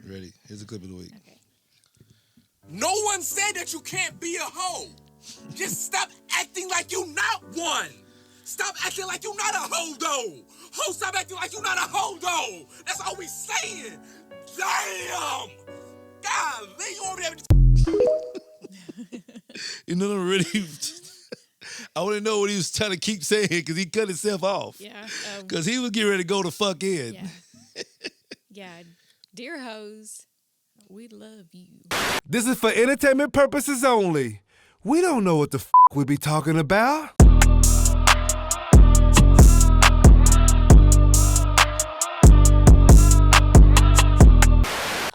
Ready? Here's a clip of the week. Okay. No one said that you can't be a hoe. Just stop acting like you not one. Stop acting like you not a hoe, though. Ho, stop acting like you not a hoe, though. That's all we saying. Damn. Golly, you over there. You know, really, I want to know what he was trying to keep saying because he cut himself off. Yeah. Because he was getting ready to go the fuck in. Yeah. Yeah. Dear hoes, we love you. This is for entertainment purposes only. We don't know what the f*** we be talking about.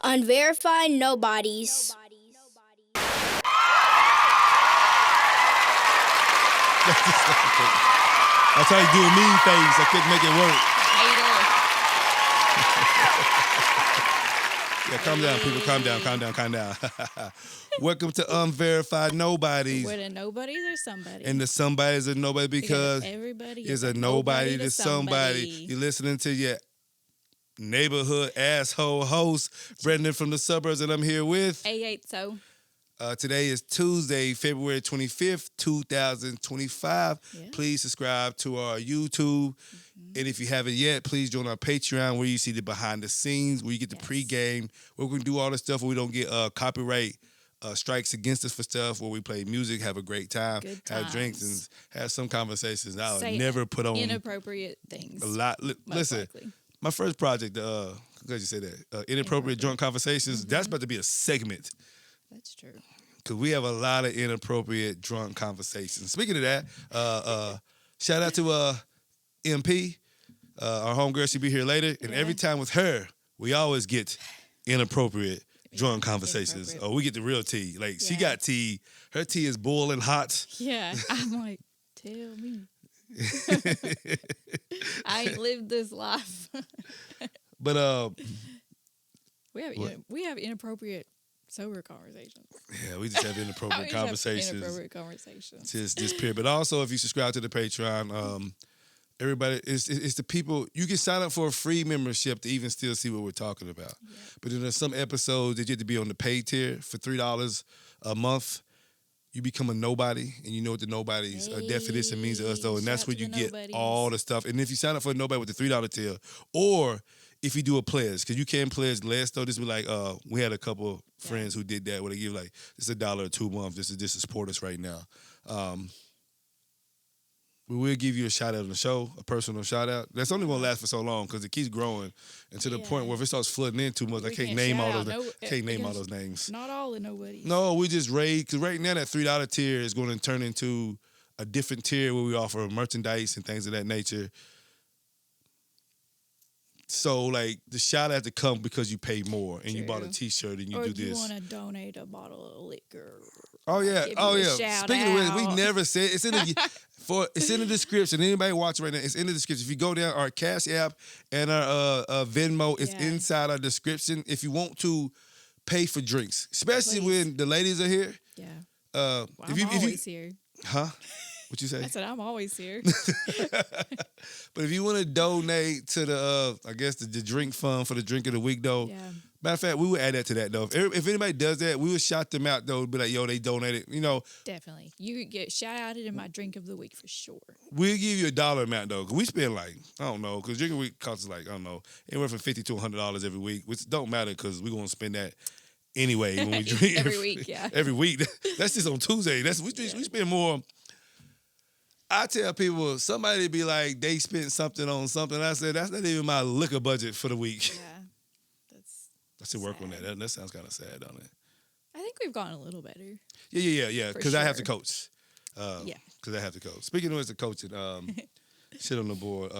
Unverified Nobodies. I tried to do a mean face. I couldn't make it work. Hater. Yeah, calm down, people. Calm down. Welcome to Unverified Nobodies. Where the nobodies are somebody. And the somebody's a nobody because everybody is a nobody to somebody. You're listening to your neighborhood asshole host, Brandon from the Suburbs, and I'm here with... Ayates. Today is Tuesday, February 25th, 2025. Yeah. Please subscribe to our YouTube. And if you haven't yet, please join our Patreon where you see the behind the scenes, where you get the pregame, where we can do all the stuff where we don't get copyright strikes against us for stuff, where we play music, have a great time, have drinks, and have some conversations. I would never put on inappropriate things. A lot. Listen, likely. My first project, glad you said that, inappropriate drunk conversations, that's about to be a segment. That's true. Because we have a lot of inappropriate drunk conversations. Speaking of that, shout out to MP. Our homegirl, she'll be here later. And every time with her, we always get inappropriate drunk conversations. Or we get the real tea. Like, she got tea. Her tea is boiling hot. Yeah. I'm like, tell me. I ain't lived this life. But we have inappropriate sober conversations. Yeah, we just have inappropriate conversations. Inappropriate conversations. Just period. But also, if you subscribe to the Patreon, everybody, it's the people. You can sign up for a free membership to even still see what we're talking about. Yeah. But then there's some episodes that you have to be on the paid tier for $3 a month. You become a nobody, and you know what the nobody's definition means to us, though. And that's where you get all the stuff. And if you sign up for a nobody with the $3 tier, or if you do a pledge, because you can pledge less, though. This be like, we had a couple friends who did that, where they give like, it's $1 or $2 a month. This is to support us right now. We will give you a shout out on the show, a personal shout out. That's only going to last for so long because it keeps growing, and to the point where if it starts flooding in too much, I can't name all those. Can't name all those names. Not all the nobodies. No, we just raise, because right now that $3 tier is going to turn into a different tier where we offer merchandise and things of that nature. So, like, the shout out to come because you pay more and you bought a T-shirt and you do this. Or you want to donate a bottle of liquor. Oh yeah. Speaking of which, we never said it's in the description. Anybody watching right now, it's in the description. If you go down, our Cash App and our Venmo is inside our description. If you want to pay for drinks, especially when the ladies are here. Yeah. I'm always here. Huh? What you say? I said I'm always here. But if you want to donate to the, I guess the drink fund for the drink of the week, though. Yeah. Matter of fact, we would add that to that, though. If anybody does that, we would shout them out, though. Be like, yo, they donated, you know. Definitely. You could get shout-outed in my drink of the week for sure. We'll give you $1 amount, though. Because we spend like, I don't know, because drink of the week costs like, I don't know, anywhere from $50 to $100 every week, which don't matter because we're going to spend that anyway when we drink. Every week, yeah. Every week. That's just on Tuesday. We spend more. I tell people, somebody be like, they spent something on something. I said, that's not even my liquor budget for the week. Yeah. I should work on that. That sounds kind of sad, don't it? I think we've gotten a little better. Yeah. Because I have to coach. Because I have to coach. Speaking of the coaching, shit on the board.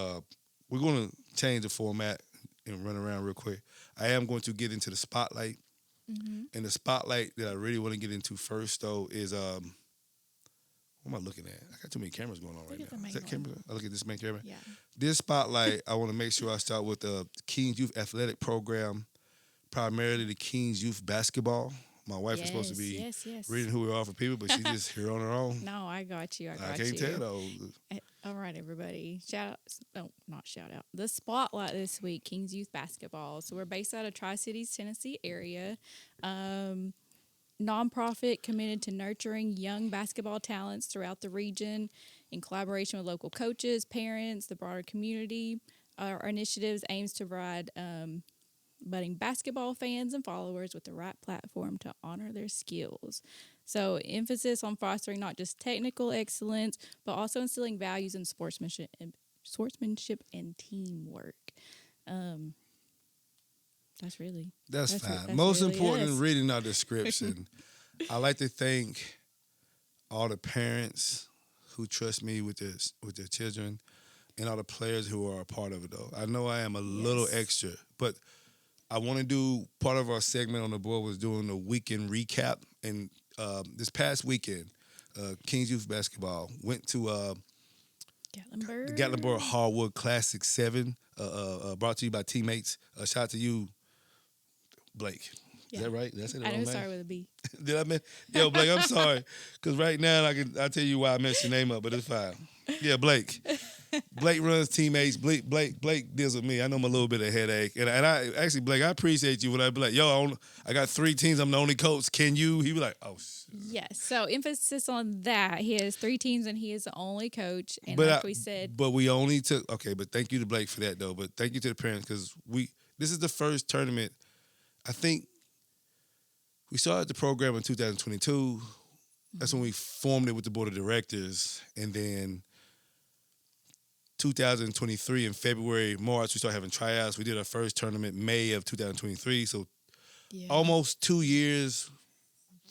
We're going to change the format and run around real quick. I am going to get into the spotlight. Mm-hmm. And the spotlight that I really want to get into first, though, is... what am I looking at? I got too many cameras going on right now. Is that camera? I look at this main camera. Yeah. This spotlight, I want to make sure I start with the Kings Youth Athletic Program, primarily the Kings Youth Basketball, My wife is supposed to be yes. reading who we are for people, but she's just here on her own. No, I got you. I can't tell though. All right, everybody. Not shout out. The spotlight this week, Kings Youth Basketball. So we're based out of Tri-Cities, Tennessee area. Nonprofit committed to nurturing young basketball talents throughout the region in collaboration with local coaches, parents, the broader community. Our initiatives aims to provide budding basketball fans and followers with the right platform to honor their skills. So emphasis on fostering not just technical excellence, but also instilling values in sportsmanship and teamwork. That's fine. Most really important is. than reading our description, I like to thank all the parents who trust me with their children and all the players who are a part of it, though. I know I am a little extra, but I want to do part of our segment on the board was doing a weekend recap. And this past weekend, Kings Youth Basketball went to the Gatlinburg Hardwood Classic 7, brought to you by teammates. Shout out to you, Blake. Is that right? Did I say the I wrong know, name? sorry with a B. Did I miss? Yo, Blake, I'm sorry. Because right now, I'll tell you why I messed your name up, but it's fine. Yeah, Blake. Blake runs teammates. Blake deals with me. I know I'm a little bit of headache. And I actually, Blake, I appreciate you when I be like, yo, I got 3 teams. I'm the only coach. Can you? He be like, oh, shit. Yes. So emphasis on that. He has 3 teams and he is the only coach. And we said. But we only took, okay, but thank you to Blake for that, though. But thank you to the parents because this is the first tournament. I think we started the program in 2022. That's when we formed it with the board of directors. And then 2023 in February, March, we started having tryouts. We did our first tournament May of 2023. So almost 2 years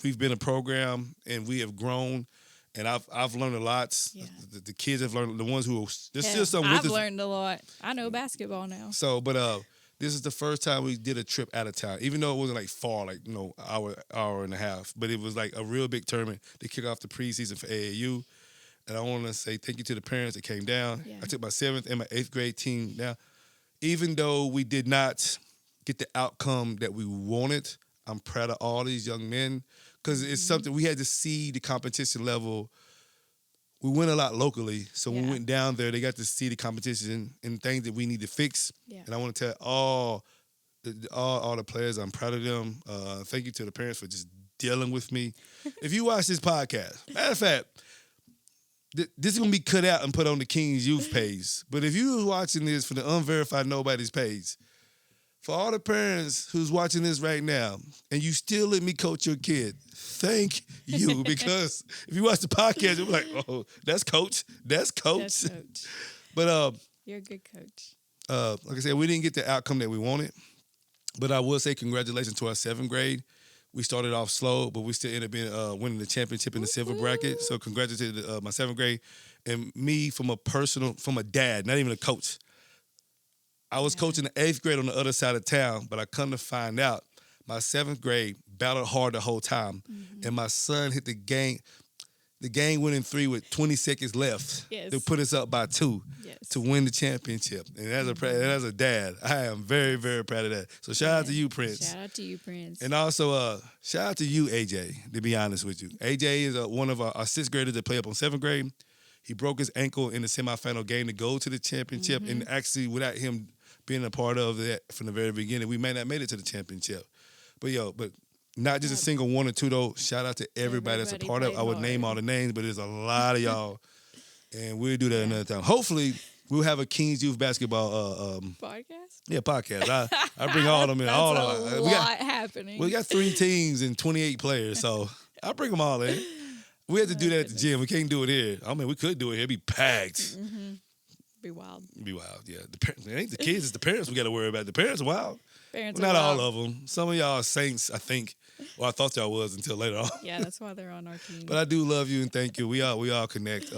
we've been a program and we have grown. And I've learned a lot. Yeah. The kids have learned. The ones who there's still some with us. I've learned a lot. I know basketball now. So, but this is the first time we did a trip out of town, even though it wasn't like far, like hour and a half. But it was like a real big tournament to kick off the preseason for AAU. And I want to say thank you to the parents that came down. Yeah. I took my 7th and my 8th grade team down. Even though we did not get the outcome that we wanted, I'm proud of all these young men because it's something we had to see the competition level. We went a lot locally, so when we went down there, they got to see the competition and things that we need to fix. Yeah. And I want to tell all the players, I'm proud of them. Thank you to the parents for just dealing with me. If you watch this podcast, matter of fact, this is going to be cut out and put on the Kings Youth page. But if you was watching this for the Unverified Nobodies page, for all the parents who's watching this right now, and you still let me coach your kid, thank you. Because if you watch the podcast, you'll be like, oh, that's coach. That's coach. That's coach. But you're a good coach. Like I said, we didn't get the outcome that we wanted. But I will say congratulations to our 7th grade. We started off slow, but we still ended up winning the championship in the silver bracket. So congratulations to my 7th grade. And me from a dad, not even a coach. I was coaching the 8th grade on the other side of town, but I come to find out my 7th grade battled hard the whole time. Mm-hmm. And my son hit the game-winning 3 with 20 seconds left to put us up by 2 to win the championship. And as a dad, I am very, very proud of that. So shout out to you, Prince. Shout out to you, Prince. And also shout out to you, AJ, to be honest with you. AJ is one of our 6th graders that play up on 7th grade. He broke his ankle in the semifinal game to go to the championship. Mm-hmm. And actually, without him being a part of that from the very beginning, we may not made it to the championship. But not just a single 1 or 2 though. Shout out to everybody that's a part of it. I would name all the names, but there's a lot of y'all. And we'll do that another time. Hopefully, we'll have a Kings Youth Basketball podcast. Yeah, podcast. I bring all of them in. That's all a of them. lot happening. We got 3 teams and 28 players, so I bring them all in. We have to do that at the gym. We can't do it here. I mean, we could do it here. It'd be packed. Mm-hmm. Be wild. Yeah. It ain't the kids, it's the parents we got to worry about. The parents are wild. Parents not are wild. all of them. Some of y'all are saints, I think. Well, I thought y'all was until later on. Yeah, that's why they're on our team. But I do love you and thank you. We all connect.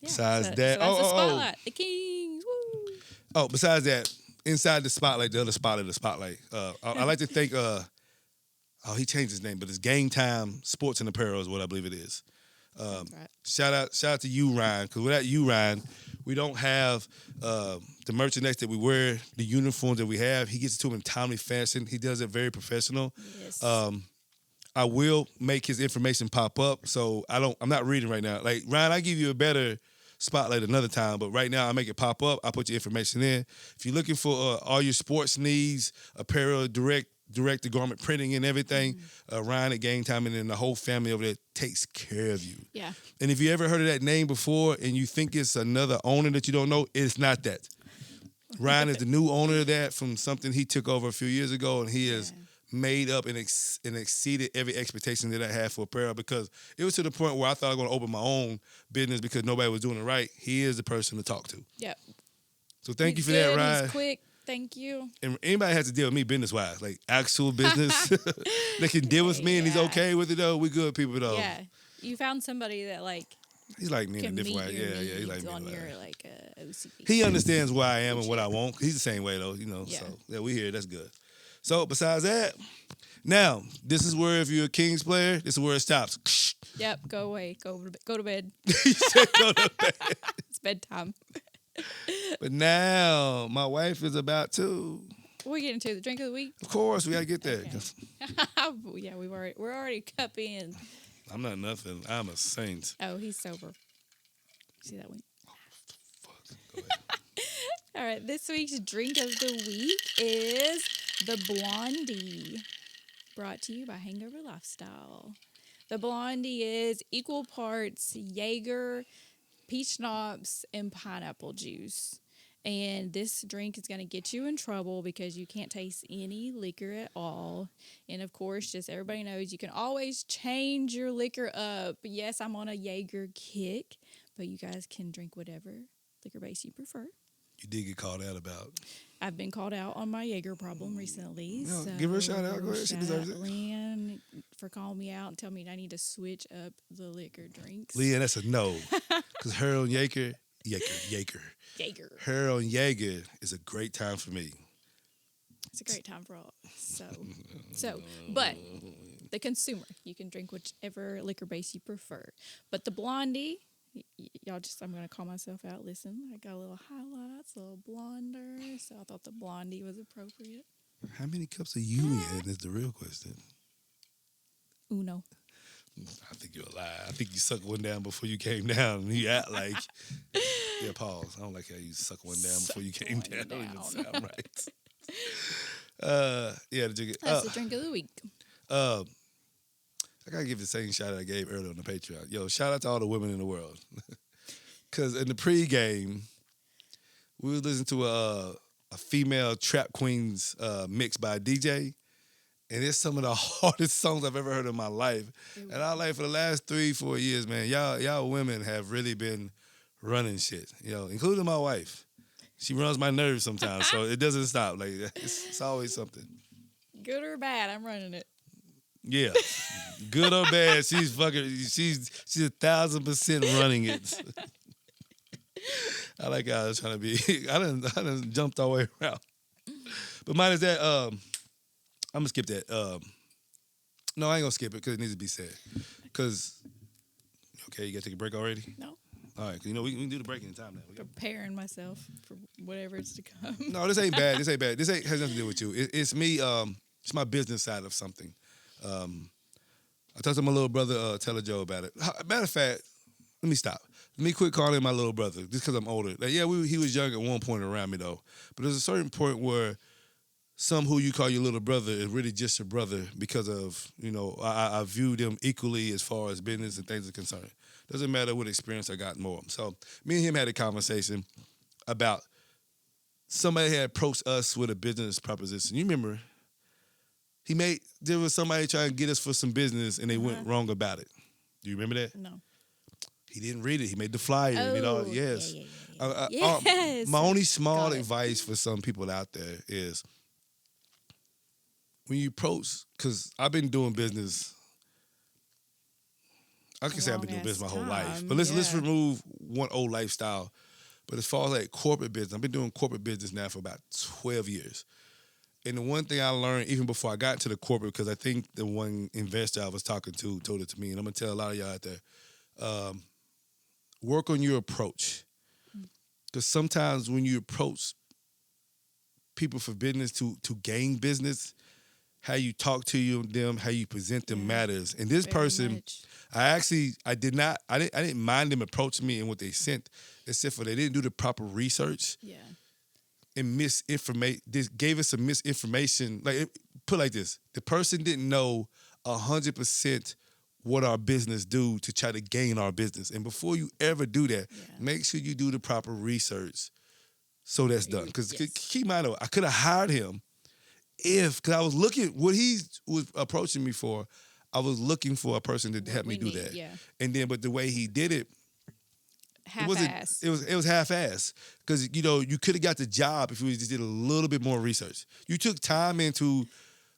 Besides that, so that's the spotlight. The Kings. Woo. Oh, besides that, inside the spotlight, the other spot of the spotlight. I like to thank. He changed his name, but it's Game Time Sports and Apparel is what I believe it is. That's right. Shout out to you, Ryan, because without you, Ryan, we don't have the merchandise that we wear, the uniforms that we have. He gets it to him in timely fashion. He does it very professional. Yes. I will make his information pop up, so I'm not reading right now. Like, Ryan, I give you a better spotlight another time, but right now I make it pop up. I put your information in. If you're looking for all your sports needs, apparel, direct to garment printing and everything, Ryan at Game Time and then the whole family over there takes care of you. Yeah. And if you ever heard of that name before and you think it's another owner that you don't know, it's not that. Ryan is the new owner of that from something he took over a few years ago, and he has made up and exceeded every expectation that I had for apparel, because it was to the point where I thought I was going to open my own business because nobody was doing it right. He is the person to talk to. Yep. So thank you He's for that, good, Ryan. He's quick. Thank you. And anybody has to deal with me business-wise, like actual business, they can deal with me and he's okay with it, though. We good people, though. Yeah. You found somebody that, like, He's like me in a can different meet way. your Yeah, he's like needs me in on a your, way. like, OCD. He understands where I am and what I want. He's the same way, though, Yeah. So, yeah, we here. That's good. So, besides that, now, this is where if you're a Kings player, this is where it stops. Yep. Go away. Go to bed. He said go to bed. It's bedtime. But now, my wife is about to. What are we getting to? The drink of the week? Of course, we got to get there. Okay. Yeah, we're already cup in. I'm not nothing. I'm a saint. Oh, he's sober. See that one? Fuck. Go ahead. All right. This week's drink of the week is the Blondie, brought to you by Hangover Lifestyle. The Blondie is equal parts Jaeger, peach schnapps, and pineapple juice. And this drink is going to get you in trouble because you can't taste any liquor at all. And, of course, just everybody knows you can always change your liquor up. Yes, I'm on a Jaeger kick, but you guys can drink whatever liquor base you prefer. You did get called out about. I've been called out on my Jaeger problem recently. No, So give her a shout out. Go ahead. She deserves it. Leanne for calling me out and telling me I need to switch up the liquor drinks. Leah, that's a no. Because her on Jaeger. Jaeger. Her on Jaeger is a great time for me. It's a great time for all. But the consumer, you can drink whichever liquor base you prefer. But the Blondie, y'all I'm going to call myself out. Listen, I got a little highlights, a little blonder, so I thought the Blondie was appropriate. How many cups are you in is the real question. Uno. I think you're a lie. I think you sucked one down before you came down. And you act like, yeah, pause. I don't like how you suck one down before you came down. That don't even sound right. Yeah, the drink. That's the drink of the week. I gotta give the same shout out I gave earlier on the Patreon. Yo, shout out to all the women in the world. Cause in the pregame, we was listening to a female trap queens mix by a DJ. And it's some of the hardest songs I've ever heard in my life. And I like for the last 3-4 years, man, y'all women have really been running shit, including my wife. She runs my nerves sometimes, so it doesn't stop. Like it's always something. Good or bad, I'm running it. Yeah, good or bad, she's 1,000% running it. I like how I was trying to be. I done jumped all the way around. But mine is that. I'm gonna skip that. No, I ain't gonna skip it because it needs to be said. Because, okay, you gotta take a break already? No. All right, we can do the break in time now. Preparing myself for whatever is to come. No, this ain't bad. This has nothing to do with you. It's me. It's my business side of something. I talked to my little brother, Telejo, about it. Matter of fact, let me stop. Let me quit calling him my little brother just because I'm older. Like, yeah, he was young at one point around me though, but there's a certain point where some who you call your little brother is really just your brother because of, I view them equally as far as business and things are concerned. Doesn't matter what experience I got more. So me and him had a conversation about somebody had approached us with a business proposition. You remember, there was somebody trying to get us for some business and they went wrong about it. Do you remember that? No. He didn't read it. He made the flyer and it all. Yes. Yeah. Yes. My only small advice for some people out there is, when you approach, because I've been doing business, I can say I've been doing business my whole life. But let's remove one old lifestyle. But as far as like corporate business, I've been doing corporate business now for about 12 years. And the one thing I learned even before I got into the corporate, because I think the one investor I was talking to told it to me, and I'm going to tell a lot of y'all out there, work on your approach. Because sometimes when you approach people for business to gain business, how you talk to them, how you present them matters. And this Very person, much. I didn't mind them approaching me and what they sent, except for they didn't do the proper research Yeah. and this gave us some misinformation. Put it like this: the person didn't know 100% what our business do to try to gain our business. And before you ever do that, make sure you do the proper research so that's done. Because keep in mind, though, I could have hired him because I was looking, what he was approaching me for, I was looking for a person to help me do that. Yeah. And then, but the way he did it, Half-ass. it was half-assed. Because, you could have got the job if you just did a little bit more research. You took time into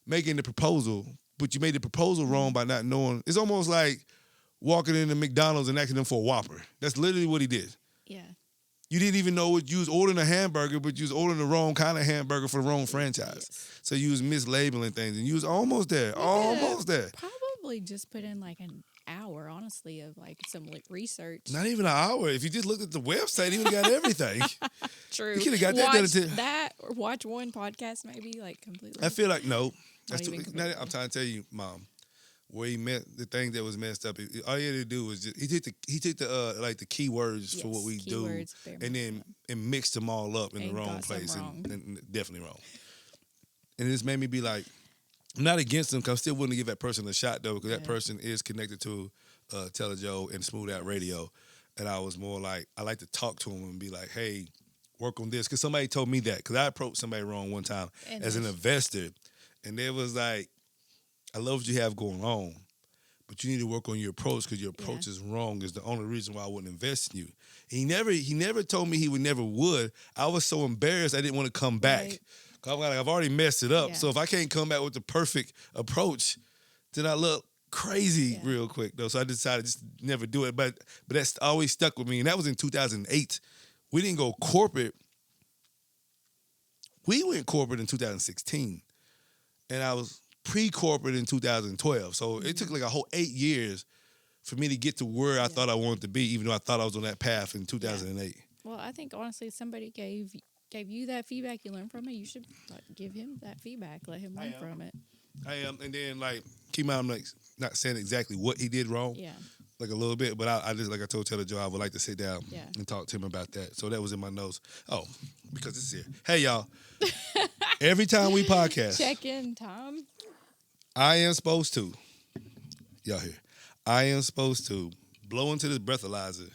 making the proposal, but you made the proposal wrong by not knowing. It's almost like walking into McDonald's and asking them for a Whopper. That's literally what he did. Yeah. You didn't even know what you was ordering a hamburger, but you was ordering the wrong kind of hamburger for the wrong franchise. Yes. So you was mislabeling things, and you was almost there, almost there. Probably just put in like an hour, honestly, of like some research. Not even an hour. If you just looked at the website, he would have got everything. True. You could have got that done. Or watch one podcast, maybe like completely. I feel like no. Not That's even now, I'm trying to tell you, Mom, where he met the thing that was messed up. All he had to do was just he took the like the keywords for what we do, and then and mixed them all up in the wrong place, and definitely wrong. And this made me be like, I'm not against him, because I still wouldn't give that person a shot though, because that person is connected to Telejo and Smooth Out Radio, and I was more like, I like to talk to him and be like, hey, work on this, because somebody told me that, because I approached somebody wrong one time as an investor. And they was like, I love what you have going on, but you need to work on your approach, because your approach is wrong. Is the only reason why I wouldn't invest in you. He never told me he never would. I was so embarrassed I didn't want to come back. Right. 'Cause I'm like, I've already messed it up. Yeah. So if I can't come back with the perfect approach, then I look crazy real quick though. So I decided just never do it. But that's always stuck with me. And that was in 2008. We didn't go corporate. We went corporate in 2016. And I was pre-corporate in 2012. So it took like a whole 8 years for me to get to where I thought I wanted to be, even though I thought I was on that path in 2008. Well, I think honestly, somebody gave you that feedback, you learned from it. You should give him that feedback, let him learn from it. I am, and then keep in mind, I'm like not saying exactly what he did wrong, like a little bit, but I just, like I told Taylor Joe, I would like to sit down and talk to him about that. So that was in my notes. Oh, because it's here. Hey y'all, every time we podcast, Check in time. I am supposed to, y'all hear, I am supposed to blow into this breathalyzer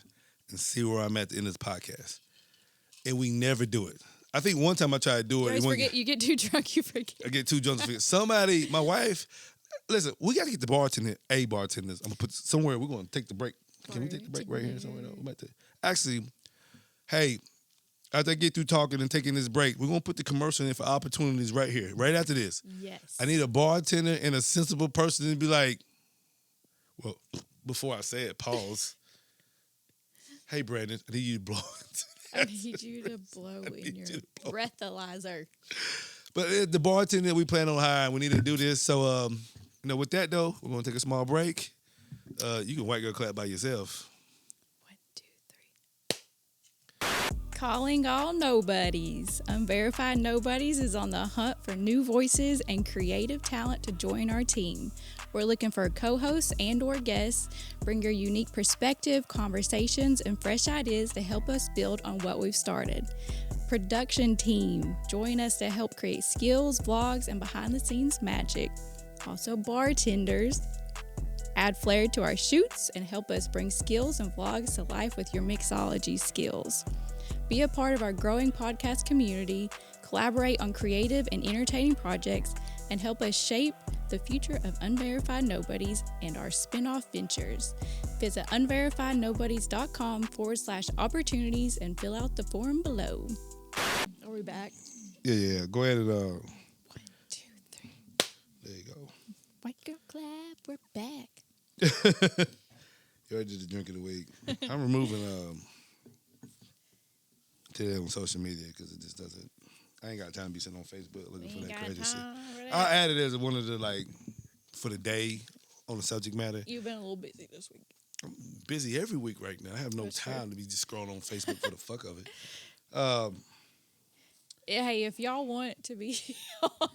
and see where I'm at the end of the podcast. And we never do it. I think one time I tried to do it. You get too drunk, you forget. I get too drunk to forget. Somebody, my wife, listen, we got to get the bartenders. I'm going to put somewhere, we're going to take the break. Can we take the break right here somewhere? No, we might take. Actually, hey, after I get through talking and taking this break, we're going to put the commercial in for opportunities right here, right after this. Yes. I need a bartender and a sensible person to be like, well, before I say it, pause. Hey, Brandon, I need you to blow it. I need you to blow in your breathalyzer. But the bartender we plan on hiring, we need to do this. So, with that, though, we're going to take a small break. You can white girl clap by yourself. 1, 2, 3. Calling all nobodies. Unverified Nobodies is on the hunt for new voices and creative talent to join our team. We're looking for co-hosts and or guests. Bring your unique perspective, conversations, and fresh ideas to help us build on what we've started. Production team. Join us to help create skills, vlogs, and behind-the-scenes magic. Also bartenders. Add flair to our shoots and help us bring skills and vlogs to life with your mixology skills. Be a part of our growing podcast community, collaborate on creative and entertaining projects, and help us shape the future of Unverified Nobodies and our spin-off ventures. Visit unverifiednobodies.com/opportunities and fill out the form below. Are we back? Yeah. Go ahead and 1, 2, 3. there you go. White girl clap, we're back. You already did the drink of the week. I'm removing today on social media because it just doesn't. I ain't got time to be sitting on Facebook looking for that crazy shit. I'll add it as one of the for the day on the subject matter. You've been a little busy this week. I'm busy every week right now. I have no That's time true. to be just scrolling on Facebook for the fuck of it. Hey, if y'all want to be on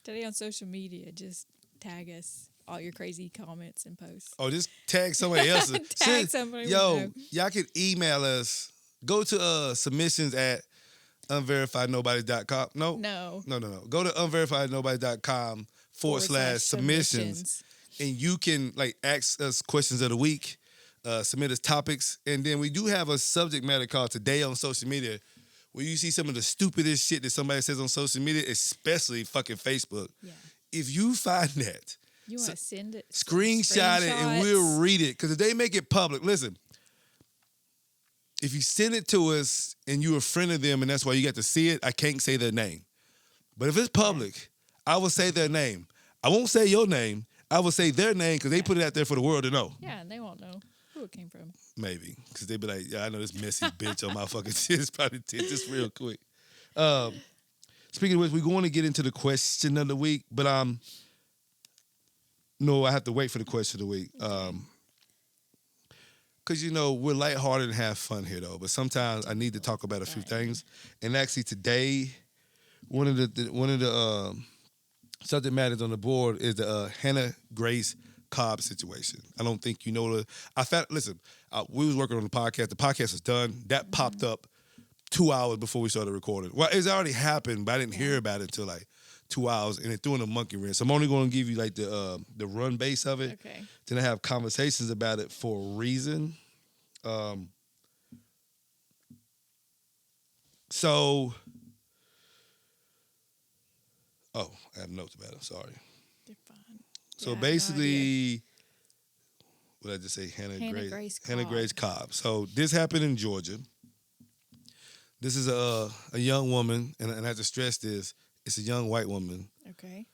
today on social media, just tag us all your crazy comments and posts. Oh, just tag somebody else. Tag somebody we Yo, know. y'all can email us. Go to submissions at unverifiednobodies.com. No? No. Go to unverifiednobodies.com / submissions. And you can ask us questions of the week, submit us topics. And then we do have a subject matter called Today on Social Media, where you see some of the stupidest shit that somebody says on social media, especially fucking Facebook. Yeah. If you find that, You want to send it? screenshot it and we'll read it. Because if they make it public, listen, if you send it to us and you're a friend of them and that's why you got to see it, I can't say their name. But if it's public, I will say their name. I won't say your name. I will say their name because they put it out there for the world to know. Yeah, and they won't know who it came from. Maybe. Because they be like, yeah, I know this messy bitch on my fucking shit. It's probably did this real quick. Speaking of which, we're going to get into the question of the week, but no, I have to wait for the question of the week. Because, we're lighthearted and have fun here, though. But sometimes I need to talk about a few things. And actually today, one of the subject matters on the board is the Hannah Grace Cobb situation. I don't think you know listen, we was working on the podcast. The podcast is done. That popped up 2 hours before we started recording. Well, it's already happened, but I didn't hear about it until 2 hours, and it threw in a monkey wrench. So I'm only going to give you the run base of it. Okay. Then I have conversations about it for a reason. I have notes about it. Sorry. You're fine. So Yeah, I have no basically, what did I just say? Hannah Grace Cobb. So this happened in Georgia. This is a young woman, and I have to stress this, it's a young white woman Okay.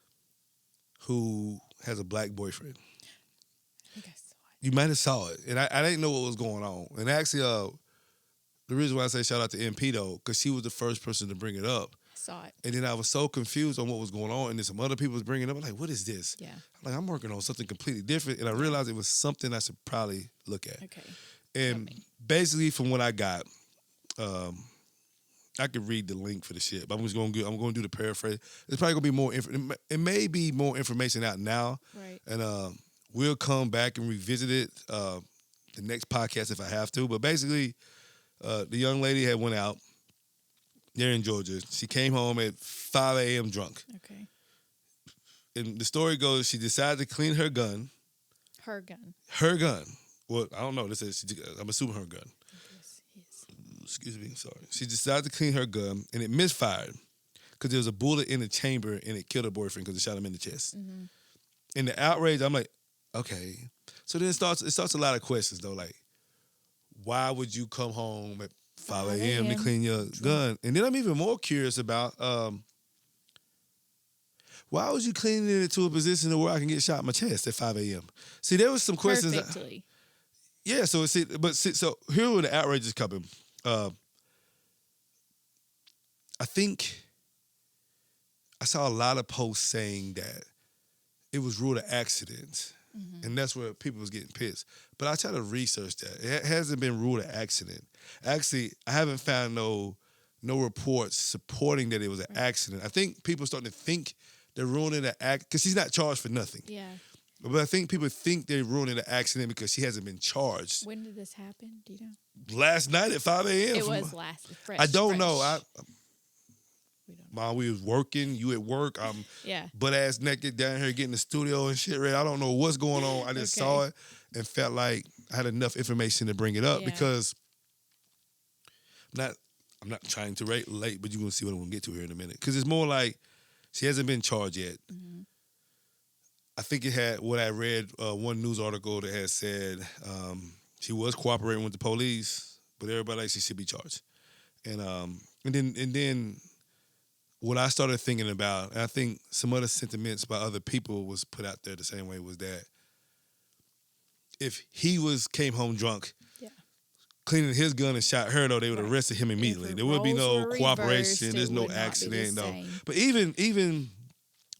who has a black boyfriend. I think I saw it. You might have saw it, and I didn't know what was going on. And actually, the reason why I say shout out to MP, though, because she was the first person to bring it up. I saw it. And then I was so confused on what was going on, and then some other people was bringing it up. I'm like, what is this? Yeah. I'm working on something completely different, and I realized it was something I should probably look at. Okay. And basically, from what I got, I could read the link for the shit, but I'm going to do the paraphrase. It's probably going to be more. It may be more information out now, Right. and we'll come back and revisit it the next podcast if I have to. But basically, the young lady had went out there in Georgia. She came home at 5 a.m. drunk. Okay. And the story goes, she decided to clean her gun. Her gun. Her gun. Well, I don't know. This is, I'm assuming her gun. Yes, yes. Excuse me. Sorry. She decided to clean her gun, and it misfired because there was a bullet in the chamber, and it killed her boyfriend because it shot him in the chest. Mm-hmm. In the outrage, I'm like, okay. So then it starts a lot of questions, though. Like, why would you come home at 5 a.m. to clean your gun? And then I'm even more curious about why was you cleaning it to a position where I can get shot in my chest at 5 a.m.? See, there was some questions. Perfectly. Yeah, so so here were the outrages coming. I think I saw a lot of posts saying that it was ruled an accident, and that's where people was getting pissed. But I tried to research that. It hasn't been ruled an accident. Actually, I haven't found no reports supporting that it was an accident. I think people starting to think they're ruining an act because she's not charged for nothing. Yeah. But I think people think they're ruining the accident because she hasn't been charged. When did this happen? Do you know? Last night at 5 a.m. It was fresh. I don't know. We don't know. Mom, we was working. You at work. I'm butt ass naked down here getting the studio and shit ready. I don't know what's going on. I just saw it and felt like I had enough information to bring it up because I'm not trying to rate late, but you're gonna see what I'm gonna get to here in a minute. Because it's more like she hasn't been charged yet. Mm-hmm. I think it had what I read one news article that had said she was cooperating with the police, but everybody like she should be charged. And then what I started thinking about, and I think some other sentiments by other people was put out there the same way, was that if he came home drunk, cleaning his gun and shot her, though, they would have arrested him immediately. There would be no cooperation. There's no accident, though. But even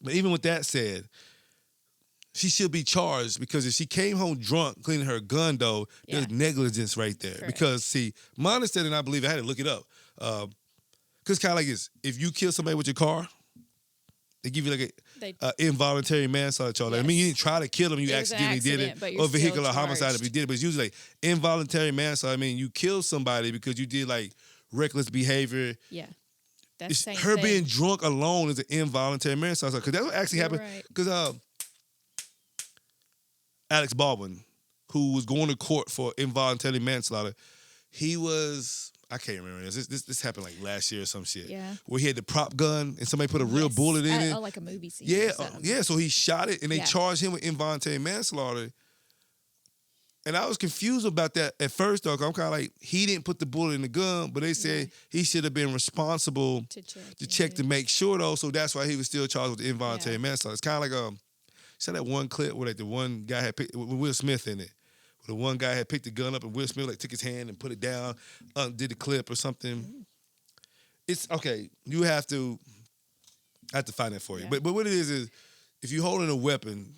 with that said, she should be charged because if she came home drunk cleaning her gun, though, there's negligence right there. Correct. Because, see, my understanding, I believe, I had to look it up. Because kind of like this, if you kill somebody with your car, they give you like They- a involuntary manslaughter charge. Like, I mean, you didn't try to kill them, you It was an accidentally did accident, it, but you're or still vehicular homicide if charged. you did it. But it's usually like involuntary manslaughter. I mean, you killed somebody because you did like reckless behavior. Yeah. That's the same Her thing. being drunk alone is an involuntary manslaughter. Because that's what actually You're happened. right. Because Alex Baldwin, who was going to court for involuntary manslaughter, he was, I can't remember this happened like last year or some shit. Yeah. Where he had the prop gun and somebody put a real Yes. bullet in it. Oh, like a movie scene. Yeah, or something. yeah. So he shot it, and they Yeah. charged him with involuntary manslaughter. And I was confused about that at first, though. 'Cause I'm kind of like, he didn't put the bullet in the gun, but they said he should have been responsible to check to make sure, though. So that's why he was still charged with involuntary manslaughter. It's kind of like saw that one clip where like the one guy had picked with Will Smith in it. Where the one guy had picked the gun up, and Will Smith like took his hand and put it down, did the clip or something. It's okay. You have to. I have to find that for you. Yeah. But what it is if you're holding a weapon,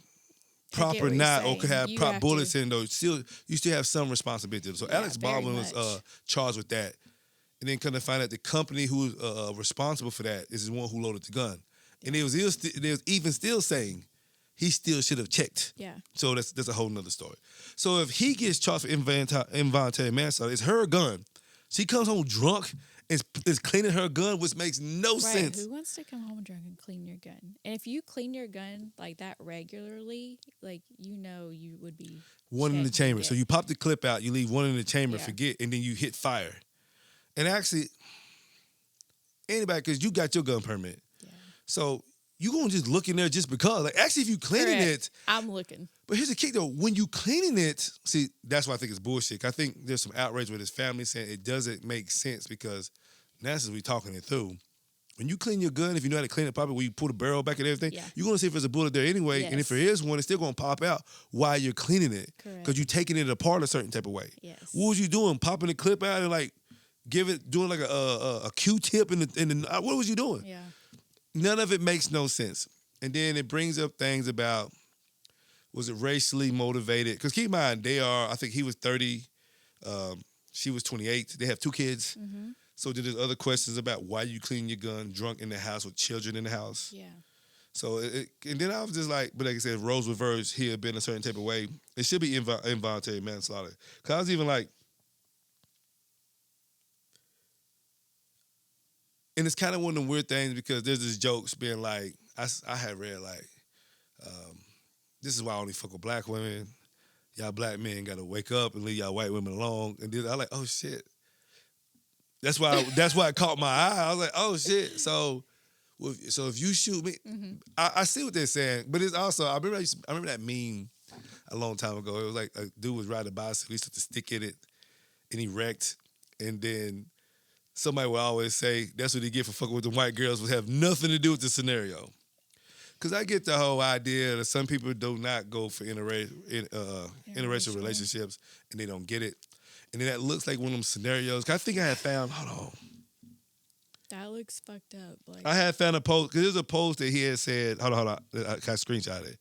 prop get or what you're not, or saying. could have You prop have bullets to- in, though, you still have some responsibility. So Yeah, Alex very Baldwin was much. charged with that. And then come to find out the company who's responsible for that is the one who loaded the gun. And they was even still saying he still should have checked. Yeah. So that's a whole nother story. So if he gets charged for involuntary manslaughter, it's her gun. She comes home drunk and is cleaning her gun, which makes no Right. sense. Who wants to come home drunk and clean your gun? And if you clean your gun like that regularly, like you would be One in the checked chamber. again. So you pop the clip out, you leave one in the chamber, Yeah. forget, and then you hit fire. And actually, anybody, because you got your gun permit. Yeah. So you going to just look in there just because. Like, actually, if you cleaning Correct. it, I'm looking. but here's the kick, though. When you cleaning it, see, that's why I think it's bullshit. I think there's some outrage with his family saying it doesn't make sense because now as we talking it through. When you clean your gun, if you know how to clean it properly, where you pull the barrel back and everything, Yeah. you're going to see if there's a bullet there anyway. And if Yes. there is one, it's still going to pop out while you're cleaning it. Correct. Because you're taking it apart a certain type of way. Yes. What was you doing? Popping the clip out and like doing like a Q-tip in the what was you doing? Yeah. None of it makes no sense. And then it brings up things about, was it racially motivated? Because keep in mind, I think he was 30, she was 28. They have 2 kids. Mm-hmm. So there's other questions about why you clean your gun drunk in the house with children in the house. Yeah. So, and then I was just like, but like I said, if roles reversed, he had been a certain type of way. It should be involuntary manslaughter. Because I was even like, and it's kind of one of the weird things because there's this jokes being like, I had read like, this is why I only fuck with black women. Y'all black men got to wake up and leave y'all white women alone. And then I like, oh shit. That's why it caught my eye. I was like, oh shit. So if you shoot me, I see what they're saying, but it's also I remember that meme a long time ago. It was like a dude was riding a bicycle, he used to stick in it, and he wrecked, and then somebody would always say that's what he get for fucking with the white girls, would have nothing to do with the scenario. Because I get the whole idea that some people do not go for interracial relationships and they don't get it. And then that looks like one of them scenarios. 'Cause I think I had found, hold on. That looks fucked up. Like I had found a post, because there's a post that he had said, hold on. I screenshot it.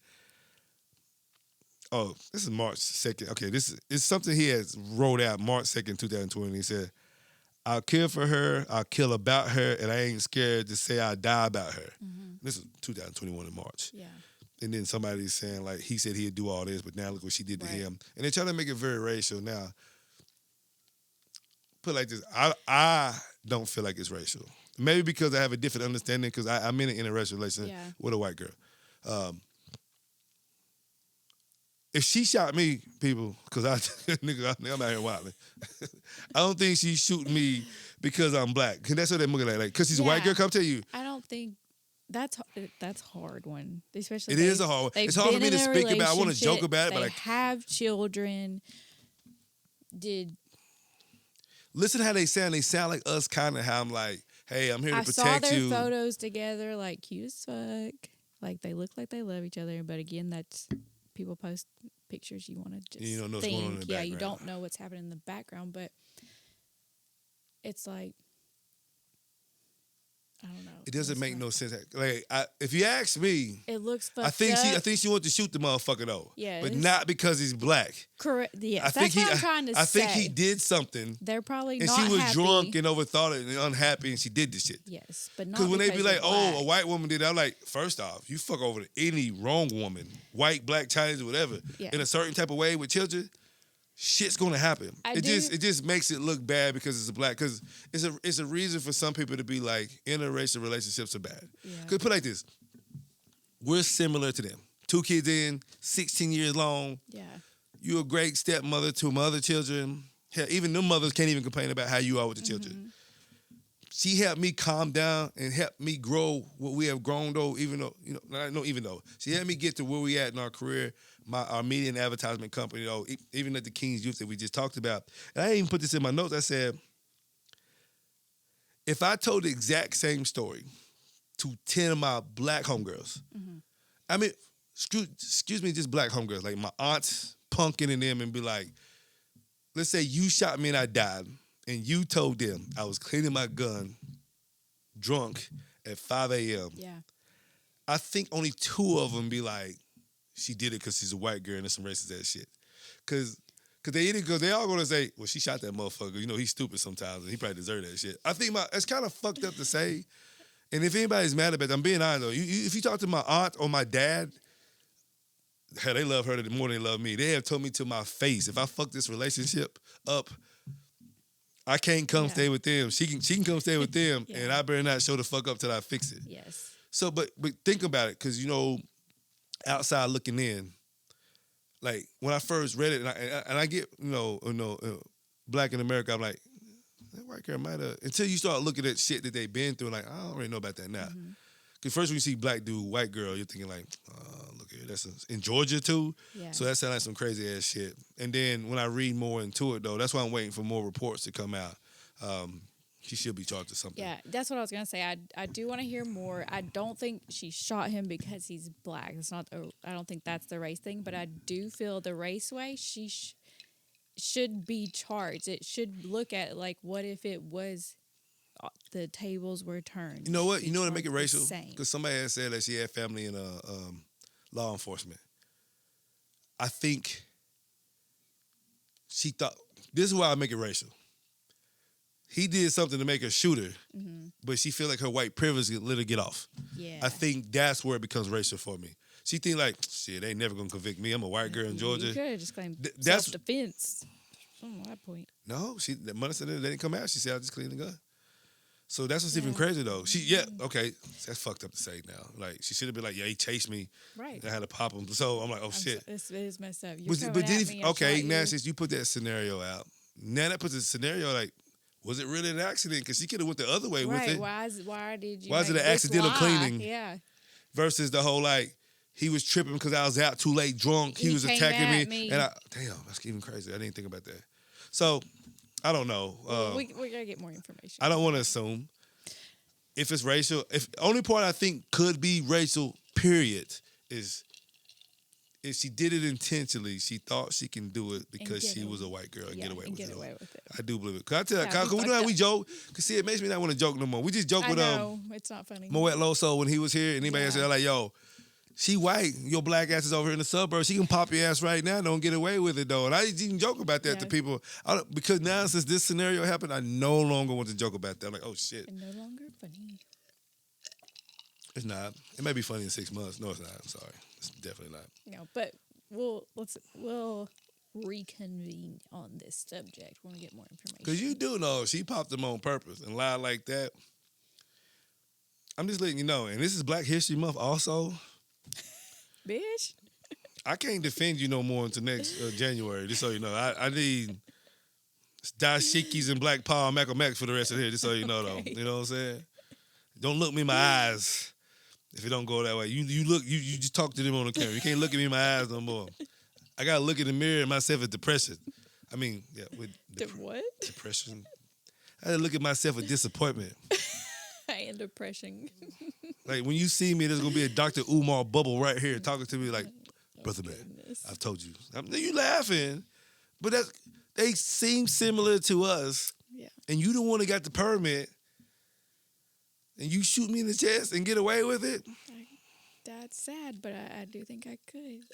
Oh, this is March 2nd. Okay, this is something he has wrote out March 2nd, 2020. He said, I'll kill for her, I'll kill about her, and I ain't scared to say I'll die about her. This is 2021 in March. yeah. And then somebody's saying, like, he said he'd do all this, but now look what she did to Right. him. And they're trying to make it very racial. Now, put it like this, I don't feel like it's racial. Maybe because I have a different understanding, because I'm in an interracial relationship Yeah. with a white girl. If she shot me, people, because I'm out here wilding. I don't think she's shooting me because I'm black. 'Cause that's what they're looking at. Like, because she's a white Yeah. girl, come tell you. I don't think that's hard one, especially. It is a hard one. they've It's hard for been me to in a speak about. I want to joke relationship, about it, but they like, have children. listen how they sound. They sound like us, kind of how I'm like, hey, I'm here to I saw protect their you. photos together, like cute as fuck. Like they look like they love each other, but again, that's people post pictures. You want to just You don't know what's think, going on in the yeah, you background. don't know what's happening in the background, but it's like I don't know. It doesn't make no sense. Like, if you ask me, It looks fucked I think up. she wanted to shoot the motherfucker though. Yeah, but it's- not because he's black. Correct. Yes, I think that's what I'm trying to say. I think he did something, They're probably and not she was happy. drunk and overthought it and unhappy, and she did this shit. Yes, but not Because when they be because like, you're "Oh, black. a white woman did," I'm like, first off, you fuck over any wrong woman, white, black, Chinese, whatever, Yeah. in a certain type of way with children. Shit's gonna happen. It just makes it look bad because it's a black. Because it's a reason for some people to be like interracial relationships are bad. Yeah. Cause put it like this, we're similar to them. 2 kids in, 16 years long. Yeah. You're a great stepmother to my other children. Hell, even them mothers can't even complain about how you are with the children. She helped me calm down and helped me grow what we have grown though, even though she helped me get to where we at in our career, our media and advertisement company though, even at the King's Youth that we just talked about. And I even put this in my notes. I said, if I told the exact same story to 10 of my black homegirls, I mean, excuse me, just black homegirls, like my aunts, punking in them and be like, let's say you shot me and I died. And you told them I was cleaning my gun drunk at 5 a.m. Yeah. I think only 2 of them be like, she did it because she's a white girl and it's some racist ass shit. Because they all going to say, well, she shot that motherfucker. You know, he's stupid sometimes and he probably deserved that shit. I think it's kind of fucked up to say. And if anybody's mad about it, I'm being honest though. If you talk to my aunt or my dad, hell, they love her more than they love me. They have told me to my face, if I fuck this relationship up, I can't come stay with them. She can come stay with them, and I better not show the fuck up till I fix it. Yes. So, but think about it, because outside looking in, like when I first read it, and I get black in America, I'm like, that white girl might have. Until you start looking at shit that they've been through, like I don't really know about that now. Because first when you see black dude, white girl, you're thinking like, look here, that's in Georgia too. Yeah. So that sounds like some crazy ass shit. And then when I read more into it though, that's why I'm waiting for more reports to come out. She should be charged with something. Yeah, that's what I was gonna say. I do want to hear more. I don't think she shot him because he's black. It's not. I don't think that's the race thing. But I do feel the race way. She should be charged. It should look at like, what if it was the tables were turned. You know what? You know what to make it charged the racial? same. Because somebody had said that she had family in law enforcement. I think she thought, this is why I make it racial. He did something to make her shoot her, but she feel like her white privilege let her get off. Yeah. I think that's where it becomes racial for me. She think like, shit, they ain't never gonna convict me. I'm a white girl in Georgia. You could have just claimed that's- self-defense. From that point. No, the mother said they didn't come out. She said, I just cleaned the gun. So that's what's even crazy though. Okay, that's fucked up to say now. Like she should have been like, yeah, he chased me. Right. I had to pop him. So I'm like, oh shit. It is messed up. You're But coming then at me, I okay, shot now you. since you put that scenario out, now that puts a scenario like, was it really an accident? Because she could have went the other way with Right. it. Why did you? Why is it make an this accidental lie? cleaning? Yeah. Versus the whole like, he was tripping because I was out too late drunk. He was came attacking at me. me. And damn, that's even crazy. I didn't think about that. So I don't know. we gotta get more information. I don't want to assume if it's racial. If only part I think could be racial, period, is if she did it intentionally. She thought she can do it because get she away- was a white girl and get away with it. with it. I do believe it. Cause I tell Yeah, cause we we know how fucked we up. joke. Cause see, it makes me not want to joke no more. We just joke I with know it's not funny. Moet Loso when he was here, and anybody else said like, "Yo, she white. Your black ass is over here in the suburbs. She can pop your ass right now. Don't get away with it though." And I even joke about that to Yeah. people because now since this scenario happened, I no longer want to joke about that. I'm like, oh shit, And no longer funny. it's not. It may be funny in 6 months. No, it's not. I'm sorry. It's definitely not. No, but we'll reconvene on this subject when we get more information. Because you do know she popped them on purpose and lied like that. I'm just letting you know. And this is Black History Month also. Bitch. I can't defend you no more until next January, just so you know. I need dashikis and black power Malcolm X for the rest of the year, just so you know, though. Okay. You know what I'm saying? Don't look me in my eyes if it don't go that way. You just talk to them on the camera. You can't look at me in my eyes no more. I got to look in the mirror at myself with depression. I mean, yeah, with What? depression. I had to look at myself with disappointment. And depression. Like, when you see me, there's going to be a Dr. Umar bubble right here talking to me like, brother man, Goodness. I've told you. You laughing, but they seem similar to us, Yeah. and you the one that got the permit. and you shoot me in the chest and get away with it? That's sad, but I do think I could.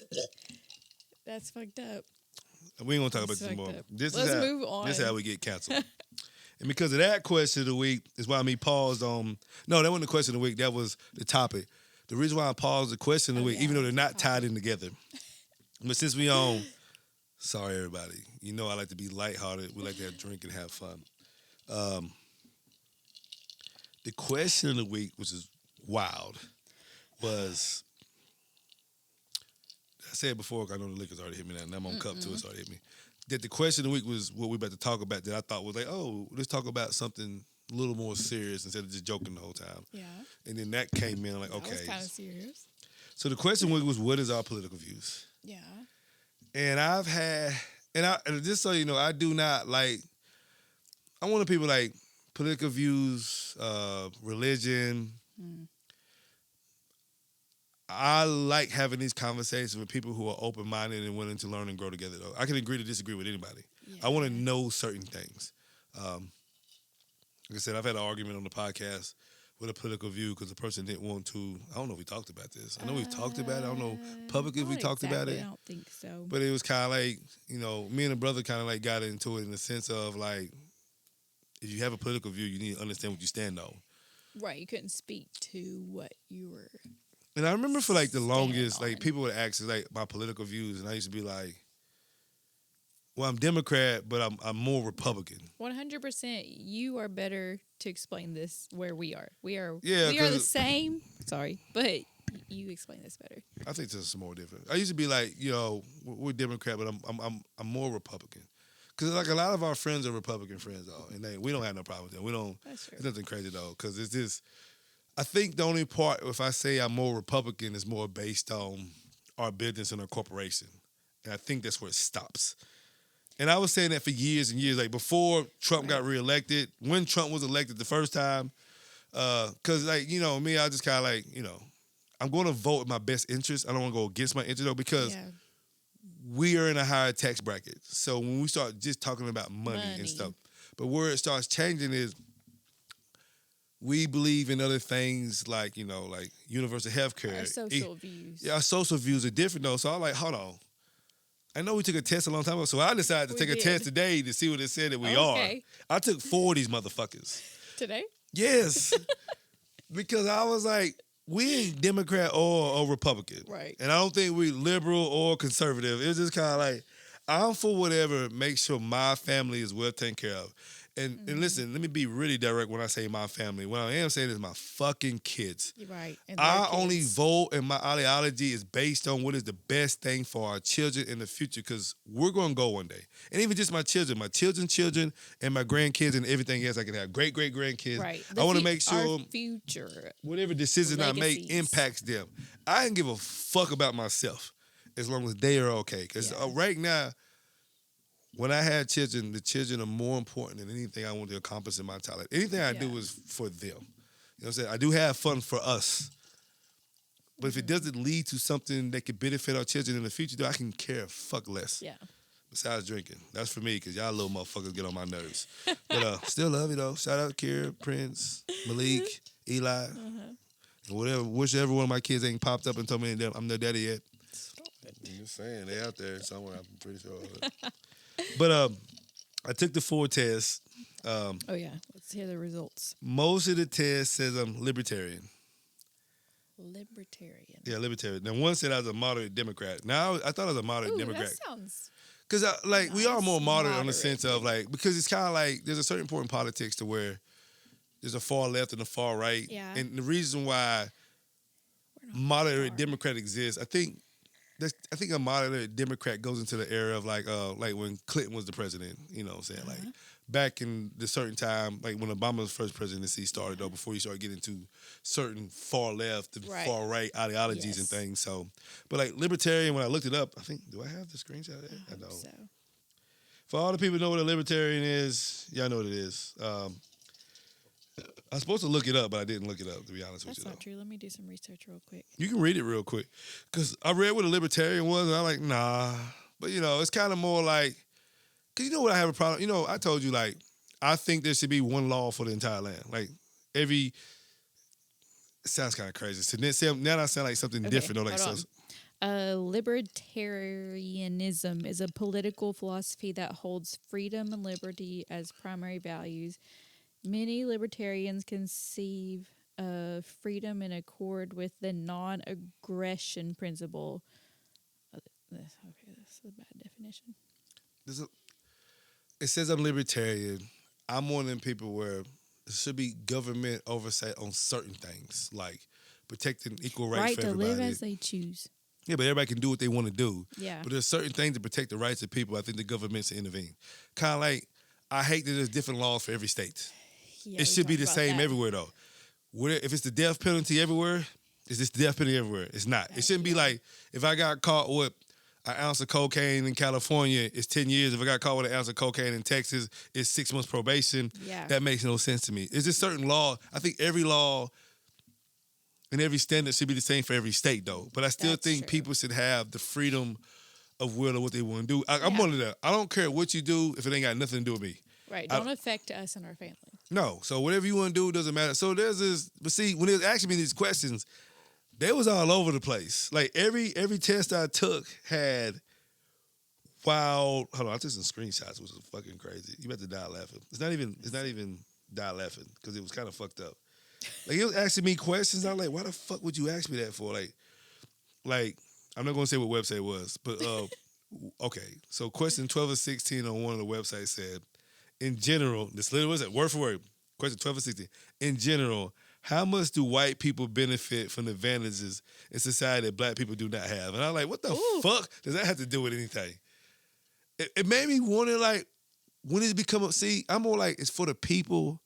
That's fucked up. We ain't gonna talk about That's this more. fucked up. This Let's is how, move on. This is how we get canceled. And because of that question of the week is why me paused on. No, that wasn't the question of the week. That was the topic. The reason why I paused the question of the week, even though they're not tied in together. But since we on, sorry everybody. You know I like to be lighthearted. We like to have drink and have fun. The question of the week, which is wild, was, I said before, I know the liquor's already hit me now, and I'm on cup too, it's already hit me. That the question of the week was what we're about to talk about that I thought was like, oh, let's talk about something a little more serious instead of just joking the whole time. Yeah. And then that came in like, That okay. was kind of serious. So the question was, what is our political views? Yeah. And I've had, and just so you know, I do not like, I want people like political views, religion. I like having these conversations with people who are open-minded and willing to learn and grow together, though. I can agree to disagree with anybody. Yeah. I want to know certain things. Like I said, I've had an argument on the podcast with a political view because the person didn't want to. I don't know if we talked about this. I know we talked about it. I don't know publicly if we talked about it. I don't think so. But it was kind of like, me and a brother kind of like got into it in the sense of like, if you have a political view, you need to understand what you stand on. Right. You couldn't speak to what you were. And I remember for like the Stand longest, on. like people would ask like my political views, and I used to be like, well, I'm Democrat, but I'm more Republican. 100%. You are better to explain this where we are. We are Yeah, we are the 'cause- same. Sorry, but you explain this better. I think this is more different. I used to be like, we're Democrat, but I'm more Republican. Because like a lot of our friends are Republican friends, though, and we don't have no problem with them. We don't. That's true. It's nothing crazy though, because it's just. I think the only part, if I say I'm more Republican, is more based on our business and our corporation, and I think that's where it stops. And I was saying that for years and years, like before Trump got reelected, when Trump was elected the first time, because like me, I just kind of like I'm going to vote in my best interest. I don't want to go against my interest though, because. Yeah. We are in a higher tax bracket. So when we start just talking about money and stuff, but where it starts changing is we believe in other things like, like universal health care. Our social views. Yeah, our social views are different though. So I'm like, hold on. I know we took a test a long time ago, so I decided to take a test today to see what it said that we are. I took 4 of these motherfuckers. Today? Yes. Because I was like, we ain't Democrat or Republican. Right. And I don't think we liberal or conservative. It's just kind of like, I'm for whatever makes sure my family is well taken care of. And listen, let me be really direct when I say my family. What I am saying is my fucking kids. You're right. And I only vote and my ideology is based on what is the best thing for our children in the future, because we're going to go one day. And even just my children's children, and my grandkids and everything else I can have. Great-great-grandkids. Right. I want to make sure our future. whatever decision I make Legacies. impacts them. I can give a fuck about myself as long as they are okay. Because right now, when I had children, the children are more important than anything I want to accomplish in my talent. Anything I do is for them. You know what I'm saying? I do have fun for us. But if it doesn't lead to something that could benefit our children in the future, though, I can care fuck less. Yeah. Besides drinking. That's for me, because y'all little motherfuckers get on my nerves. But still love you, though. Shout out Kira, Prince, Malik, Eli. And whichever one of my kids ain't popped up and told me I'm their daddy yet. I'm just saying, they out there somewhere, I'm pretty sure. But I took the 4 tests. Oh, yeah. Let's hear the results. Most of the tests says I'm libertarian. Libertarian. Yeah, libertarian. Now, one said I was a moderate Democrat. Now, I thought I was a moderate Ooh, Democrat. that sounds... Because, we are more moderate on the Moderate. sense of, because it's kind of like there's a certain point in politics to where there's a far left and a far right. Yeah. And the reason why moderate Democrat exists, I think a moderate Democrat goes into the era of like when Clinton was the president, you know what I'm saying? Like back in the certain time, like when Obama's first presidency started though, before you start getting to certain far left and far right ideologies and things. So, but like libertarian, when I looked it up, I think, do I have the screenshot of it? I don't. So. For all the people who know what a libertarian is, y'all know what it is. I was supposed to look it up, but I didn't look it up, to be honest with That's you. not true. Let me do some research real quick. You can read it real quick. Because I read what a libertarian was, and I'm like, nah. But, it's kind of more like, because you know what I have a problem? I told you, like, I think there should be one law for the entire land. Like, every It sounds kind of crazy. So now I sound like something different. Or like hold on. Libertarianism is a political philosophy that holds freedom and liberty as primary values. Many libertarians conceive of freedom in accord with the non-aggression principle. This is a bad definition. It says I'm libertarian. I'm one of them people where there should be government oversight on certain things, like protecting equal rights for everybody. Right to live as they choose. Yeah, but everybody can do what they want to do. Yeah. But there's certain things to protect the rights of people. I think the government should intervene. Kind of like, I hate that there's different laws for every state. Yeah, it should be the same everywhere, though. If it's the death penalty everywhere, is this the death penalty everywhere? It's not. It shouldn't be like, if I got caught with an ounce of cocaine in California, it's 10 years. If I got caught with an ounce of cocaine in Texas, it's 6 months probation. Yeah. That makes no sense to me. Is there certain law? I think every law and every standard should be the same for every state, though. But I still think people should have the freedom of will of what they want to do. I'm one of that. I don't care what you do if it ain't got nothing to do with me. Right. Don't affect us and our family. No. So whatever you want to do doesn't matter. So there's this, but see, when it was asking me these questions, they was all over the place. Like every test I took had hold on, I took some screenshots, which was fucking crazy. You about to die laughing. It's not even die laughing, because it was kind of fucked up. Like, it was asking me questions. I'm like, why the fuck would you ask me that for? Like, I'm not gonna say what website it was, but okay. So question 12 or 16 on one of the websites said, in general, this literally was it, word for word. Question 12 or 16. In general, how much do white people benefit from the advantages in society that black people do not have? And I'm like, what the fuck does that have to do with anything? It made me wonder, like, when does it become I'm more like, it's for the people